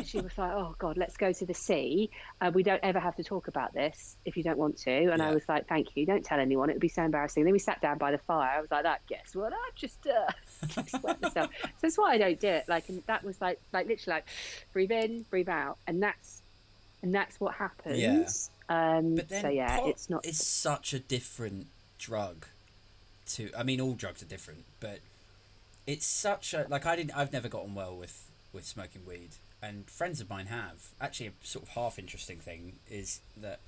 Speaker 2: she was like, oh God, let's go to the sea. We don't ever have to talk about this if you don't want to. And I was like, thank you, don't tell anyone, it would be so embarrassing. Then we sat down by the fire. I was like, guess what, I just wet myself. So that's why I don't do it. Like, and that was like literally like breathe in, breathe out, and that's what happens.
Speaker 1: But then
Speaker 2: so yeah,
Speaker 1: it's such a different drug to, I mean, all drugs are different, but it's such a, like, I've never gotten well with smoking weed, and friends of mine have. Actually, a sort of half interesting thing is that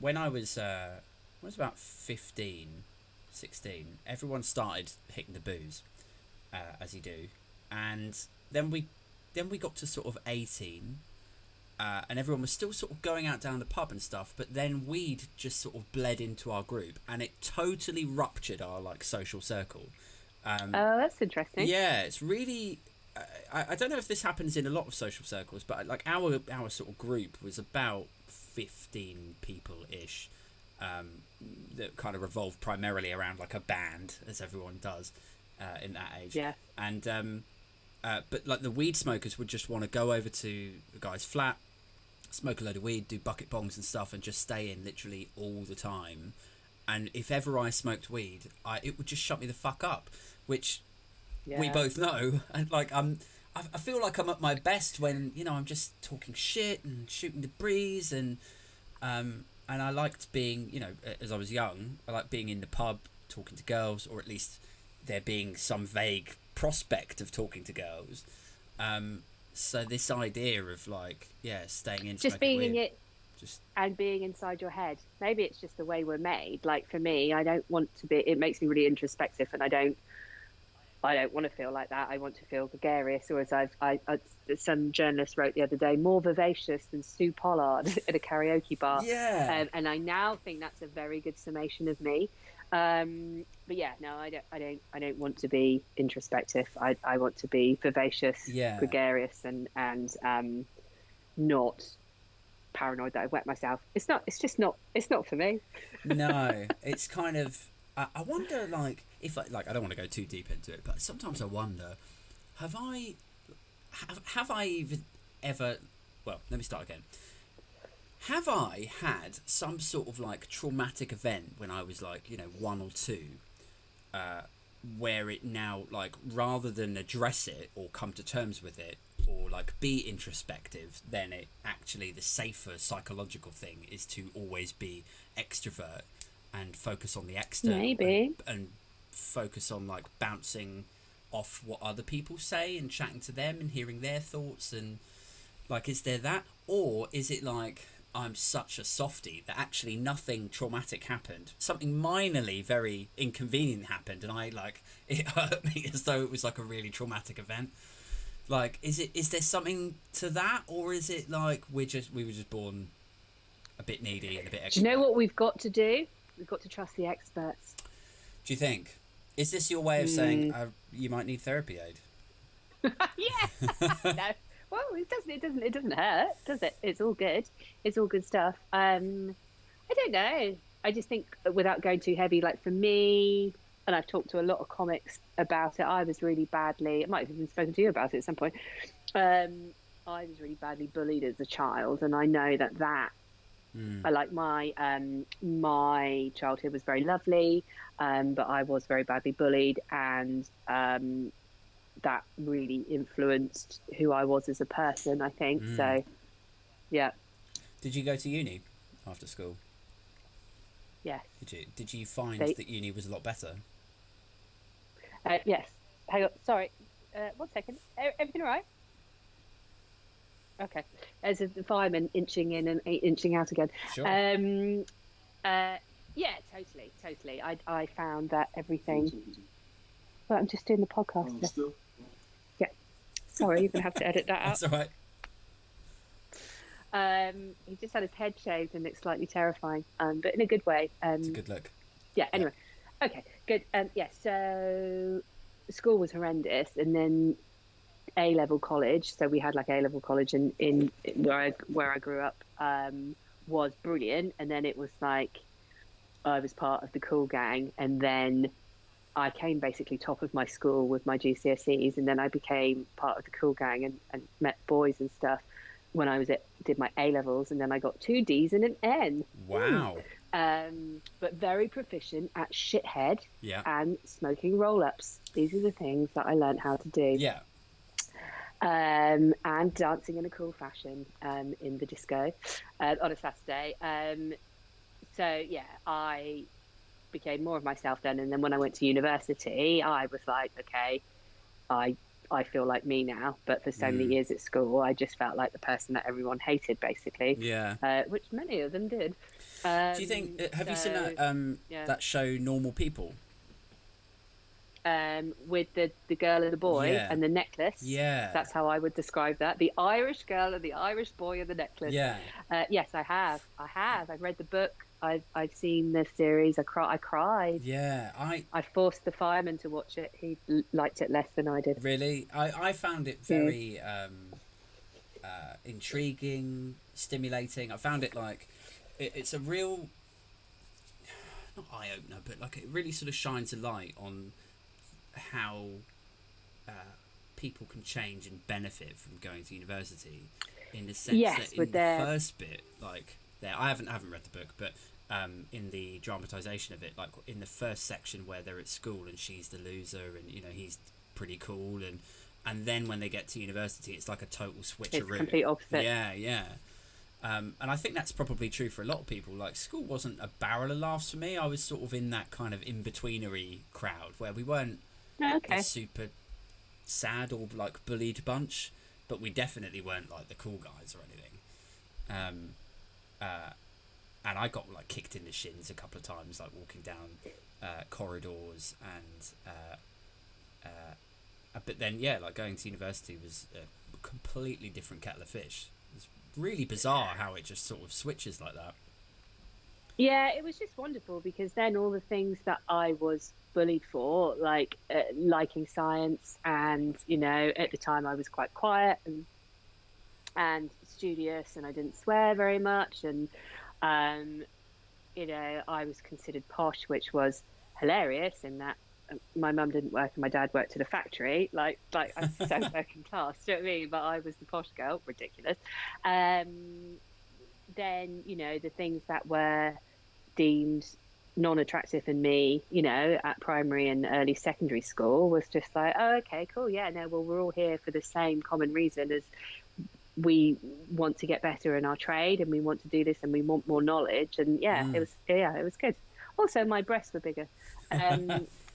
Speaker 1: when I was about 15, 16, everyone started hitting the booze, as you do, and then we got to sort of 18, and everyone was still sort of going out down the pub and stuff, but then weed just sort of bled into our group, and it totally ruptured our like social circle.
Speaker 2: Oh, that's interesting.
Speaker 1: Yeah, it's really. I don't know if this happens in a lot of social circles, but like our sort of group was about 15 people ish, that kind of revolved primarily around like a band, as everyone does in that age.
Speaker 2: Yeah.
Speaker 1: And but like the weed smokers would just want to go over to the guy's flat, smoke a load of weed, do bucket bongs and stuff, and just stay in literally all the time. And if ever I smoked weed, it would just shut me the fuck up, which we both know. And like I feel like I'm at my best when, you know, I'm just talking shit and shooting the breeze, and I liked being, you know, as I was young, I liked being in the pub talking to girls, or at least there being some vague prospect of talking to girls. So this idea of like, staying in,
Speaker 2: just being
Speaker 1: weed,
Speaker 2: in it, and being inside your head. Maybe it's just the way we're made. Like for me, I don't want to be. It makes me really introspective, and I don't want to feel like that. I want to feel gregarious, or as some journalist wrote the other day, more vivacious than Sue Pollard at a karaoke bar.
Speaker 1: Yeah.
Speaker 2: And I now think that's a very good summation of me. But yeah, no, I don't want to be introspective. I want to be vivacious, gregarious, and not paranoid that I've wet myself. It's just not for me.
Speaker 1: No, it's kind of, I wonder, like, if I don't want to go too deep into it, but sometimes I wonder, have I even ever, well, let me start again. Have I had some sort of like traumatic event when I was like, you know, 1 or 2, where it now, like, rather than address it or come to terms with it or like be introspective, then it actually, the safer psychological thing is to always be extrovert and focus on the external,
Speaker 2: maybe,
Speaker 1: and focus on like bouncing off what other people say and chatting to them and hearing their thoughts, and like, is there that, or is it like I'm such a softie that actually nothing traumatic happened, something minorly very inconvenient happened, and it hurt me as though it was like a really traumatic event? Like, is there something to that, or is it like we were just born a bit needy and a bit extra?
Speaker 2: Do you know what we've got to do? We've got to trust the experts.
Speaker 1: Do you think? Is this your way of saying you might need therapy aid?
Speaker 2: Yeah. No. Well, it doesn't hurt, does it? It's all good. It's all good stuff. I don't know. I just think, without going too heavy, like for me, and I've talked to a lot of comics about it, I was really badly, I might have even spoken to you about it at some point. I was really badly bullied as a child, and I know that I like my childhood was very lovely, but I was very badly bullied, and that really influenced who I was as a person, I think. So, yeah.
Speaker 1: Did you go to uni after school?
Speaker 2: Yes.
Speaker 1: Did you find that uni was a lot better?
Speaker 2: Yes. Hang on. Sorry. 1 second. Everything all right? Okay. There's a fireman inching in and inching out again.
Speaker 1: Sure.
Speaker 2: Yeah, totally. I found that everything... Well, I'm just doing the podcast.
Speaker 3: Still?
Speaker 2: Yeah. Sorry, you're going to have to edit that out.
Speaker 1: That's all right.
Speaker 2: He just had his head shaved and it's slightly terrifying, but in a good way.
Speaker 1: It's a good look.
Speaker 2: Yeah, anyway. Okay, good. So school was horrendous, and then A-level college, so we had like A-level college in where I grew up, was brilliant, and then it was like I was part of the cool gang, and then I came basically top of my school with my GCSEs, and then I became part of the cool gang and met boys and stuff. when I did my A levels, and then I got 2 D's and an N.
Speaker 1: Wow.
Speaker 2: But very proficient at shithead
Speaker 1: yeah.
Speaker 2: and smoking roll-ups. These are the things that I learned how to do.
Speaker 1: Yeah.
Speaker 2: And dancing in a cool fashion in the disco on a Saturday. So yeah, I became more of myself then. And then when I went to university, I was like, okay, I feel like me now. But for so many years at school, I just felt like the person that everyone hated, basically.
Speaker 1: Yeah.
Speaker 2: Which many of them did.
Speaker 1: Do you think? Have you seen that show, Normal People?
Speaker 2: With the girl and the boy and the necklace.
Speaker 1: Yeah.
Speaker 2: That's how I would describe that. The Irish girl and the Irish boy and the necklace.
Speaker 1: Yeah.
Speaker 2: Yes, I have. I've read the book. I've seen the series. I cried.
Speaker 1: Yeah.
Speaker 2: I forced the fireman to watch it. He liked it less than I did.
Speaker 1: Really? I found it very intriguing, stimulating. I found it like it's a real, not eye-opener, but like it really sort of shines a light on how people can change and benefit from going to university, in the sense that in the first bit, like I haven't read the book, but in the dramatisation of it, like in the first section where they're at school and she's the loser and he's pretty cool, and then when they get to university it's like a total switcheroo.
Speaker 2: It's complete opposite.
Speaker 1: Yeah. And I think that's probably true for a lot of people. Like, school wasn't a barrel of laughs for me. I was sort of in that kind of in-betweenery crowd where we weren't a super sad or like bullied bunch, but we definitely weren't like the cool guys or anything. And I got like kicked in the shins a couple of times, like walking down corridors, and but then like going to university was a completely different kettle of fish. It's really bizarre how it just sort of switches like that.
Speaker 2: Yeah, it was just wonderful, because then all the things that I was bullied for, like liking science, and at the time I was quite quiet and studious, and I didn't swear very much, and I was considered posh, which was hilarious in that my mum didn't work and my dad worked at a factory. Like I'm so working class, do you know what I mean? But I was the posh girl, ridiculous. Then the things that were deemed non-attractive in me, at primary and early secondary school, was just like, oh, okay, cool, yeah, no, well, we're all here for the same common reason, as we want to get better in our trade, and we want to do this, and we want more knowledge. And it was good. Also, my breasts were bigger,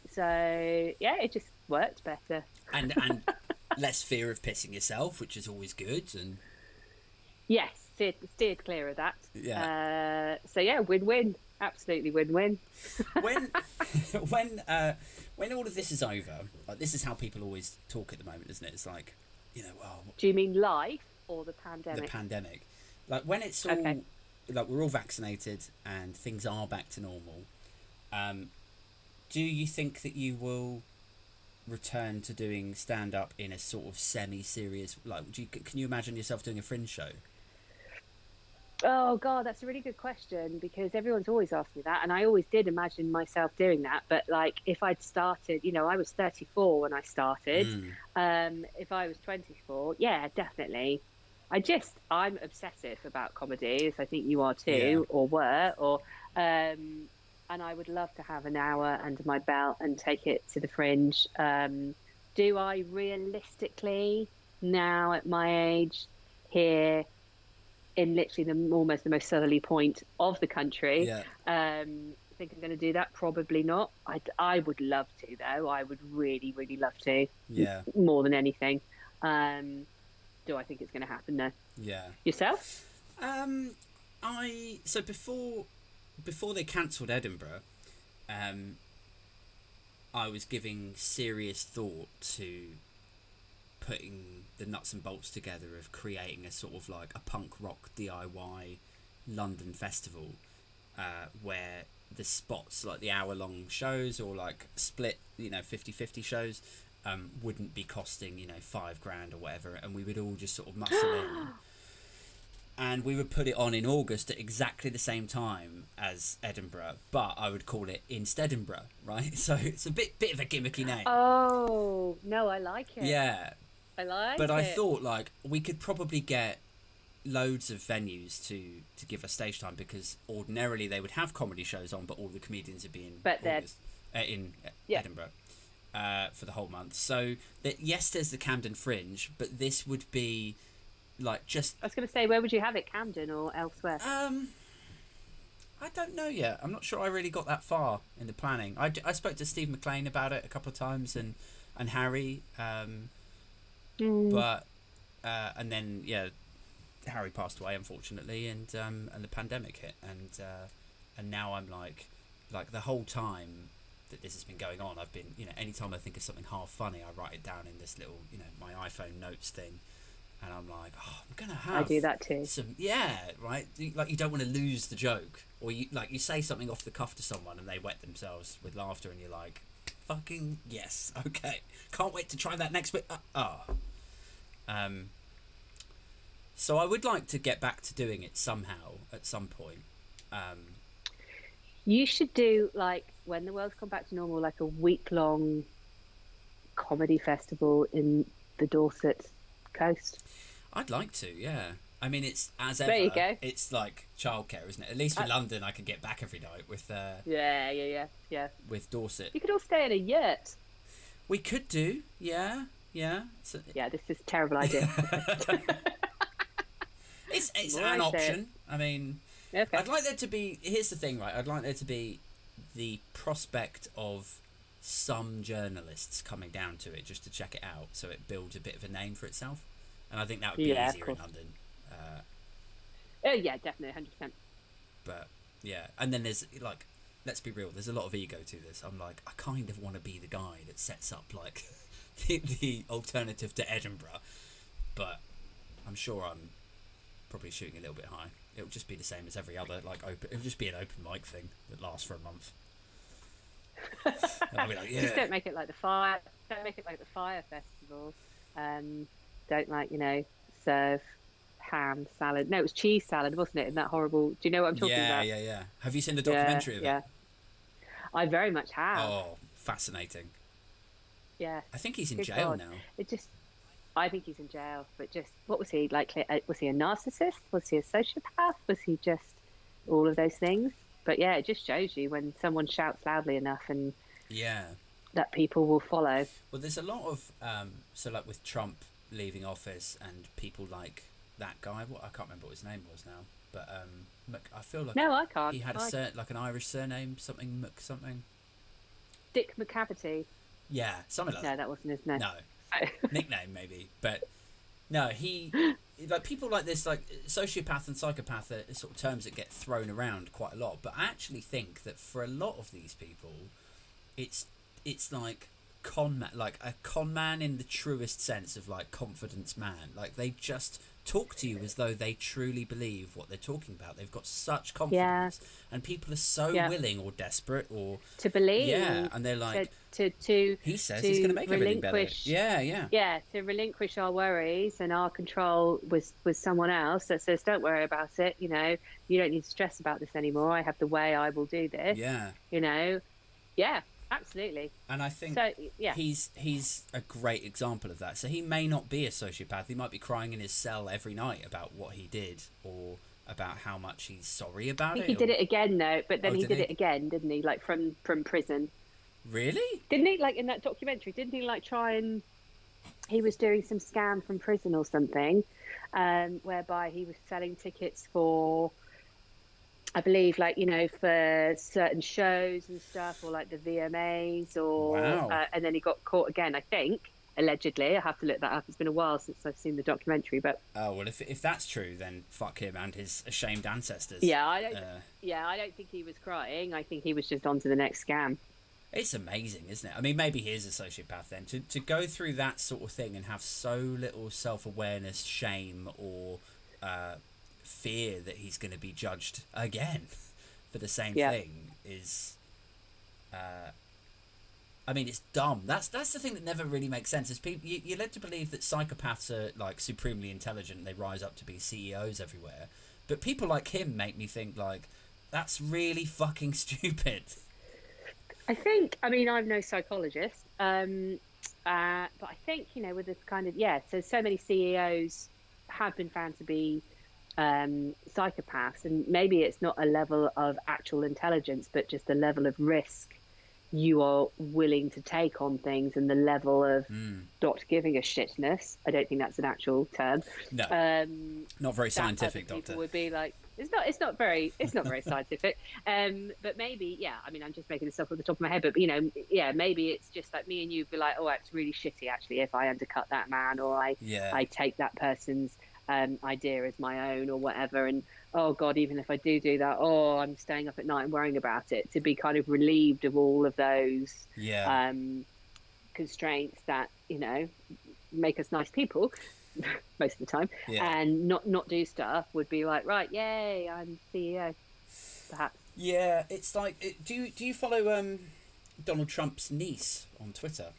Speaker 2: so it just worked better.
Speaker 1: and less fear of pissing yourself, which is always good. And
Speaker 2: yes, steered clear of that.
Speaker 1: Yeah.
Speaker 2: Win-win. Absolutely win-win.
Speaker 1: when all of this is over, like, this is how people always talk at the moment, isn't it? It's like,
Speaker 2: do you mean life or the pandemic?
Speaker 1: The pandemic. Like, when it's all like we're all vaccinated and things are back to normal, do you think that you will return to doing stand-up in a sort of semi-serious, like, can you imagine yourself doing a Fringe show?
Speaker 2: Oh God, that's a really good question, because everyone's always asked me that, and I always did imagine myself doing that. But like, if I'd started, I was 34 when I started. If I was 24, yeah, definitely. I'm obsessive about comedy, as I think you are too, or were, and I would love to have an hour under my belt and take it to the Fringe. Do I realistically, now at my age, here in literally almost the most southerly point of the country, think I'm going to do that? Probably not. I would love to, though. I would really, really love to.
Speaker 1: Yeah.
Speaker 2: More than anything. Do I think it's going to happen? No.
Speaker 1: Yeah.
Speaker 2: Yourself?
Speaker 1: So before they cancelled Edinburgh, I was giving serious thought to putting the nuts and bolts together of creating a sort of like a punk rock DIY London festival, where the spots, like the hour-long shows or like split 50-50 shows, wouldn't be costing $5,000 or whatever, and we would all just sort of muscle in, and we would put it on in August at exactly the same time as Edinburgh, but I would call it Instead-inburgh, right? So it's a bit of a gimmicky name.
Speaker 2: Oh no, I like it.
Speaker 1: Yeah,
Speaker 2: I like it.
Speaker 1: But I thought, like, we could probably get loads of venues to give us stage time, because ordinarily they would have comedy shows on, but all the comedians would be in Edinburgh for the whole month. So yes, there's the Camden Fringe, but this would be like just.
Speaker 2: I was going to say, where would you have it, Camden or elsewhere?
Speaker 1: I don't know yet. I'm not sure I really got that far in the planning. I spoke to Steve McLean about it a couple of times, and Harry, but and then Harry passed away, unfortunately, and the pandemic hit, and now I'm like the whole time that this has been going on, I've been, anytime I think of something half funny, I write it down in this little, my iPhone notes thing. And I'm like, I'm gonna have.
Speaker 2: I do that too.
Speaker 1: Right. Like, you don't want to lose the joke, or you say something off the cuff to someone and they wet themselves with laughter, and you're like, fucking yes, okay, can't wait to try that next bit. So I would like to get back to doing it somehow at some point.
Speaker 2: You should do, like, when the world's come back to normal, like a week-long comedy festival in the Dorset coast.
Speaker 1: I'd like to, yeah. I mean, it's as ever.
Speaker 2: There you go.
Speaker 1: It's like childcare, isn't it? At least for London, I can get back every night with.
Speaker 2: Yeah.
Speaker 1: With Dorset,
Speaker 2: you could all stay in a yurt.
Speaker 1: We could do, yeah. So,
Speaker 2: yeah, this is a terrible idea.
Speaker 1: it's an option. I mean,
Speaker 2: okay.
Speaker 1: I'd like there to be. Here's the thing, right? I'd like there to be the prospect of some journalists coming down to it just to check it out, so it builds a bit of a name for itself, and I think that would be easier in London.
Speaker 2: Yeah, definitely, 100%.
Speaker 1: But yeah, and then there's, like, let's be real, there's a lot of ego to this. I'm like, I kind of want to be the guy that sets up, like, the alternative to Edinburgh, but I'm sure I'm probably shooting a little bit high. It'll just be the same as every other, like, it'll just be an open mic thing that lasts for a month. I'll be like, yeah.
Speaker 2: Just don't make it like the fire. Don't make it like the fire festival. Don't, like, serve ham salad. No, it was cheese salad, wasn't it? And that horrible. Do you know what I'm talking about?
Speaker 1: Yeah. Have you seen the documentary of it?
Speaker 2: Yeah, I very much have.
Speaker 1: Oh, fascinating.
Speaker 2: Yeah.
Speaker 1: I think he's in jail now.
Speaker 2: I think he's in jail. But just, what was he like? Was he a narcissist? Was he a sociopath? Was he just all of those things? But yeah, it just shows you when someone shouts loudly enough, and that people will follow.
Speaker 1: Well, there's a lot of so, like, with Trump leaving office and people like that guy. I can't remember what his name was now, but I feel like
Speaker 2: I can't.
Speaker 1: He had like an Irish surname, something.
Speaker 2: Dick McCavity.
Speaker 1: Yeah, something like that.
Speaker 2: No, that wasn't his name.
Speaker 1: No, nickname maybe, but no, he. Like, people like this, like sociopath and psychopath, are sort of terms that get thrown around quite a lot. But I actually think that for a lot of these people, it's like a con man in the truest sense of, like, confidence man. Like, they just talk to you as though they truly believe what they're talking about. They've got such confidence, and people are so willing or desperate or
Speaker 2: to believe.
Speaker 1: Yeah, and they're like,
Speaker 2: to
Speaker 1: he says he's going to make everything better. Yeah,
Speaker 2: to relinquish our worries and our control with someone else that says, don't worry about it. You don't need to stress about this anymore. I have the way. I will do this.
Speaker 1: Yeah.
Speaker 2: Yeah. Absolutely.
Speaker 1: And I think he's a great example of that. So he may not be a sociopath. He might be crying in his cell every night about what he did, or about how much he's sorry about it.
Speaker 2: He did it again, though. But then he did it again, didn't he? Like, from prison.
Speaker 1: Really?
Speaker 2: Didn't he? Like, in that documentary, didn't he, like, try and... He was doing some scam from prison or something, whereby he was selling tickets for... I believe, like, for certain shows and stuff, or like the VMAs, or and then he got caught again, I think, allegedly. I have to look that up. It's been a while since I've seen the documentary, but
Speaker 1: if that's true, then fuck him and his ashamed ancestors.
Speaker 2: I don't think he was crying. I think he was just on to the next scam.
Speaker 1: It's amazing, isn't it? I mean, maybe he is a sociopath then, to go through that sort of thing and have so little self-awareness, shame, or fear that he's going to be judged again for the same thing is I mean, it's dumb. That's the thing that never really makes sense, is people you're led to believe that psychopaths are, like, supremely intelligent. They rise up to be CEOs everywhere, but people like him make me think, like, that's really fucking stupid.
Speaker 2: I think, I mean, I'm no psychologist, but I think, with this kind of so many CEOs have been found to be psychopaths, and maybe it's not a level of actual intelligence, but just a level of risk you are willing to take on things, and the level of not giving a shitness. I don't think that's an actual term.
Speaker 1: No, not very scientific, Doctor.
Speaker 2: Would be like, it's not very scientific. But maybe, yeah. I mean, I'm just making this up off the top of my head, but maybe it's just like me and you be like, oh, it's really shitty actually if I undercut that man, or I take that person's idea as my own or whatever, and oh god, even if I do that, I'm staying up at night and worrying about it, to be kind of relieved of all of those constraints that make us nice people most of the time, and not do stuff would be like, right, yay, I'm CEO, perhaps.
Speaker 1: Yeah, it's like, do you follow Donald Trump's niece on Twitter?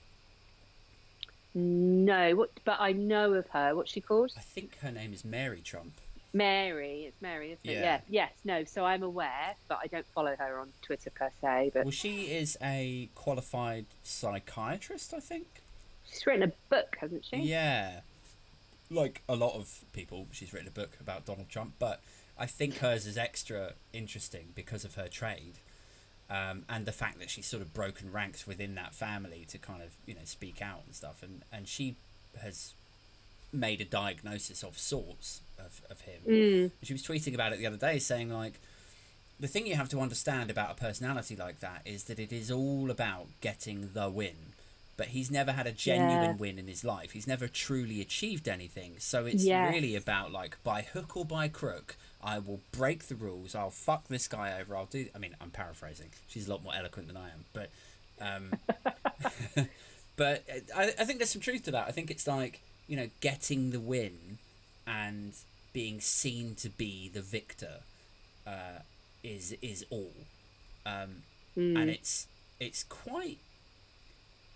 Speaker 2: No, but I know of her. What's she called?
Speaker 1: I think her name is Mary Trump.
Speaker 2: Mary, it's Mary, isn't it? Yeah. Yes, no. So I'm aware, but I don't follow her on Twitter per se. But
Speaker 1: well, she is a qualified psychiatrist, I think.
Speaker 2: She's written a book, hasn't she?
Speaker 1: Yeah, like a lot of people, she's written a book about Donald Trump, but I think hers is extra interesting because of her trade. And the fact that she's sort of broken ranks within that family to kind of speak out and stuff, and she has made a diagnosis of sorts of him. She was tweeting about it the other day, saying like, the thing you have to understand about a personality like that is that it is all about getting the win, but he's never had a genuine win in his life. He's never truly achieved anything, so it's really about like, by hook or by crook, I will break the rules, I'll fuck this guy over, I'll do... I mean, I'm paraphrasing. She's a lot more eloquent than I am. But but I think there's some truth to that. I think it's like, getting the win and being seen to be the victor is all. And it's quite...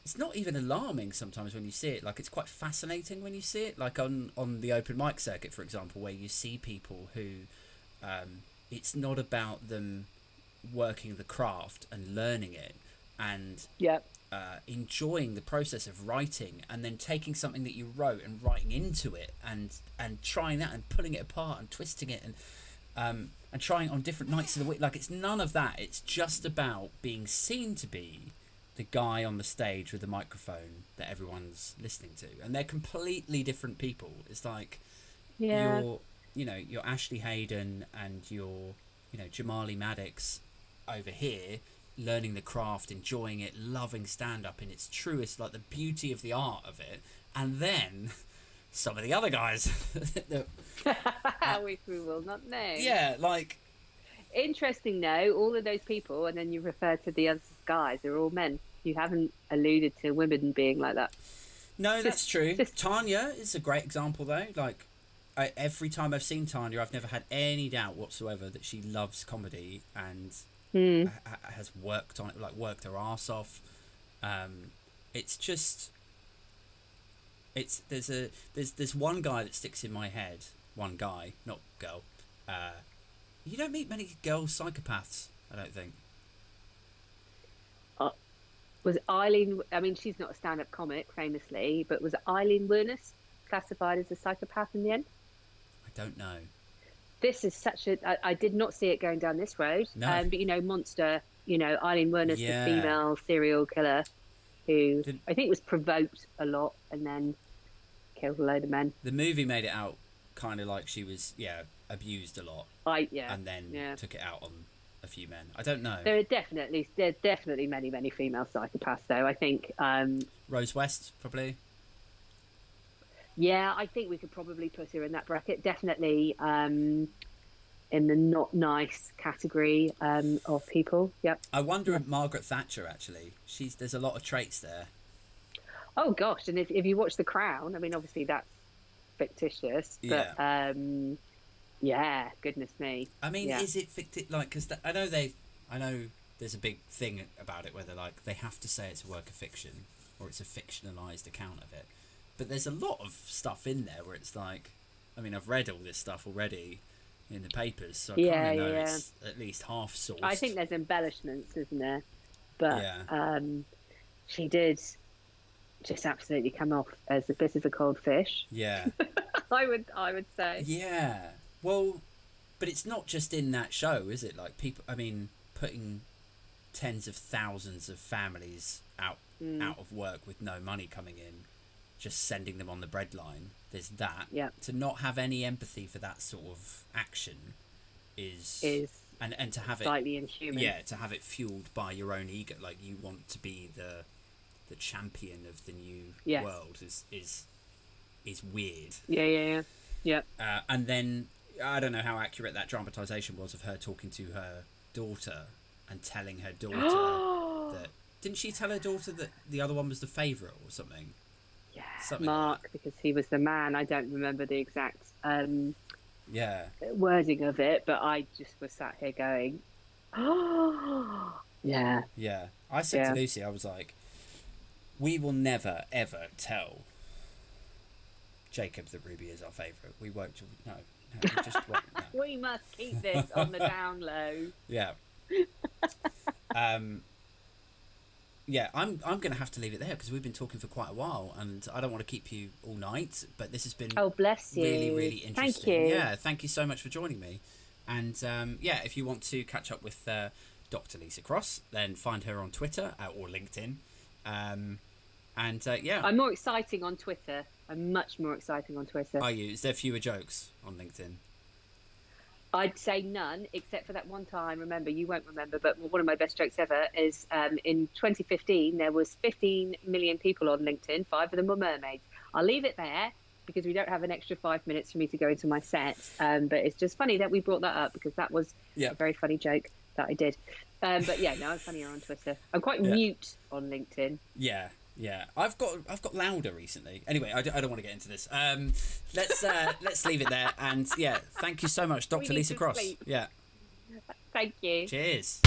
Speaker 1: It's not even alarming sometimes when you see it. Like, it's quite fascinating when you see it. Like on the open mic circuit, for example, where you see people who it's not about them working the craft and learning it and enjoying the process of writing, and then taking something that you wrote and writing into it and trying that and pulling it apart and twisting it and trying on different nights of the week. Like, it's none of that. It's just about being seen to be the guy on the stage with the microphone that everyone's listening to, and they're completely different people. It's like you're Ashley Hayden and you're Jamali Maddox over here, learning the craft, enjoying it, loving stand-up in its truest, like the beauty of the art of it, and then some of the other guys
Speaker 2: which we will not name.
Speaker 1: Yeah, like,
Speaker 2: interesting though, all of those people, and then you refer to the other guys, are all men. You haven't alluded to women being like that.
Speaker 1: No, that's true. Tanya is a great example though. Like, every time I've seen Tanya, I've never had any doubt whatsoever that she loves comedy and has worked on it, like worked her ass off. It's just, there's one guy that sticks in my head. One guy, not girl. You don't meet many girl psychopaths, I don't think.
Speaker 2: Was Eileen... I mean, she's not a stand-up comic, famously, but was Eileen Willis classified as a psychopath in the end?
Speaker 1: I don't know.
Speaker 2: This is such a... I did not see it going down this road.
Speaker 1: No.
Speaker 2: But, Monster, Eileen Willis, the female serial killer, who I think was provoked a lot and then killed a load of men.
Speaker 1: The movie made it out kind of like she was, abused a lot. And then took it out on a few men. I don't know.
Speaker 2: There are definitely many female psychopaths though. I think
Speaker 1: Rose West probably.
Speaker 2: Yeah, I think we could probably put her in that bracket. Definitely in the not nice category of people. Yep.
Speaker 1: I wonder if Margaret Thatcher actually. There's a lot of traits there.
Speaker 2: Oh gosh, and if you watch The Crown, I mean, obviously that's fictitious, but yeah, goodness me.
Speaker 1: I mean, is it fictitious? Like, because I know there's a big thing about it where they're like, they have to say it's a work of fiction or it's a fictionalized account of it. But there's a lot of stuff in there where it's like, I mean, I've read all this stuff already in the papers, so I kind of know it's at least half sourced.
Speaker 2: I think there's embellishments, isn't there? But she did just absolutely come off as a bit of a cold fish.
Speaker 1: Yeah.
Speaker 2: I would say.
Speaker 1: Yeah. Well, but it's not just in that show, is it? Like, people, I mean, putting tens of thousands of families out of work with no money coming in, just sending them on the breadline. There's that.
Speaker 2: Yeah.
Speaker 1: To not have any empathy for that sort of action is and to have
Speaker 2: slightly inhuman.
Speaker 1: Yeah, to have it fueled by your own ego, like you want to be the champion of the new world is weird.
Speaker 2: Yeah.
Speaker 1: And then I don't know how accurate that dramatization was of her talking to her daughter and telling her daughter that, didn't she tell her daughter that the other one was the favourite or something?
Speaker 2: Yeah,
Speaker 1: something
Speaker 2: Mark,
Speaker 1: like
Speaker 2: because he was the man. I don't remember the exact wording of it, but I just was sat here going, oh, yeah.
Speaker 1: Yeah. I said to Lucy, I was like, we will never, ever tell Jacob that Ruby is our favourite. We won't. No, we just won't. No.
Speaker 2: We must keep this on the down low.
Speaker 1: Yeah. Yeah, I'm going to have to leave it there because we've been talking for quite a while and I don't want to keep you all night, but this has been
Speaker 2: bless you.
Speaker 1: Really, really interesting.
Speaker 2: Thank you.
Speaker 1: Yeah, thank you so much for joining me. And if you want to catch up with Dr. Lisa Cross, then find her on Twitter or LinkedIn. I'm
Speaker 2: more exciting on Twitter. I'm much more exciting on Twitter.
Speaker 1: Are you? Is there fewer jokes on LinkedIn?
Speaker 2: I'd say none, except for that one time. Remember, you won't remember, but one of my best jokes ever is in 2015, there was 15 million people on LinkedIn. 5 of them were mermaids. I'll leave it there because we don't have an extra 5 minutes for me to go into my set. But it's just funny that we brought that up because that was a very funny joke that I did. But yeah, no, I'm funnier on Twitter. I'm quite mute on LinkedIn.
Speaker 1: Yeah. Yeah, I've got louder recently. Anyway, I don't want to get into this. Let's leave it there. And yeah, thank you so much, Dr. Lisa Cross.
Speaker 2: Sleep.
Speaker 1: Yeah.
Speaker 2: Thank you.
Speaker 1: Cheers.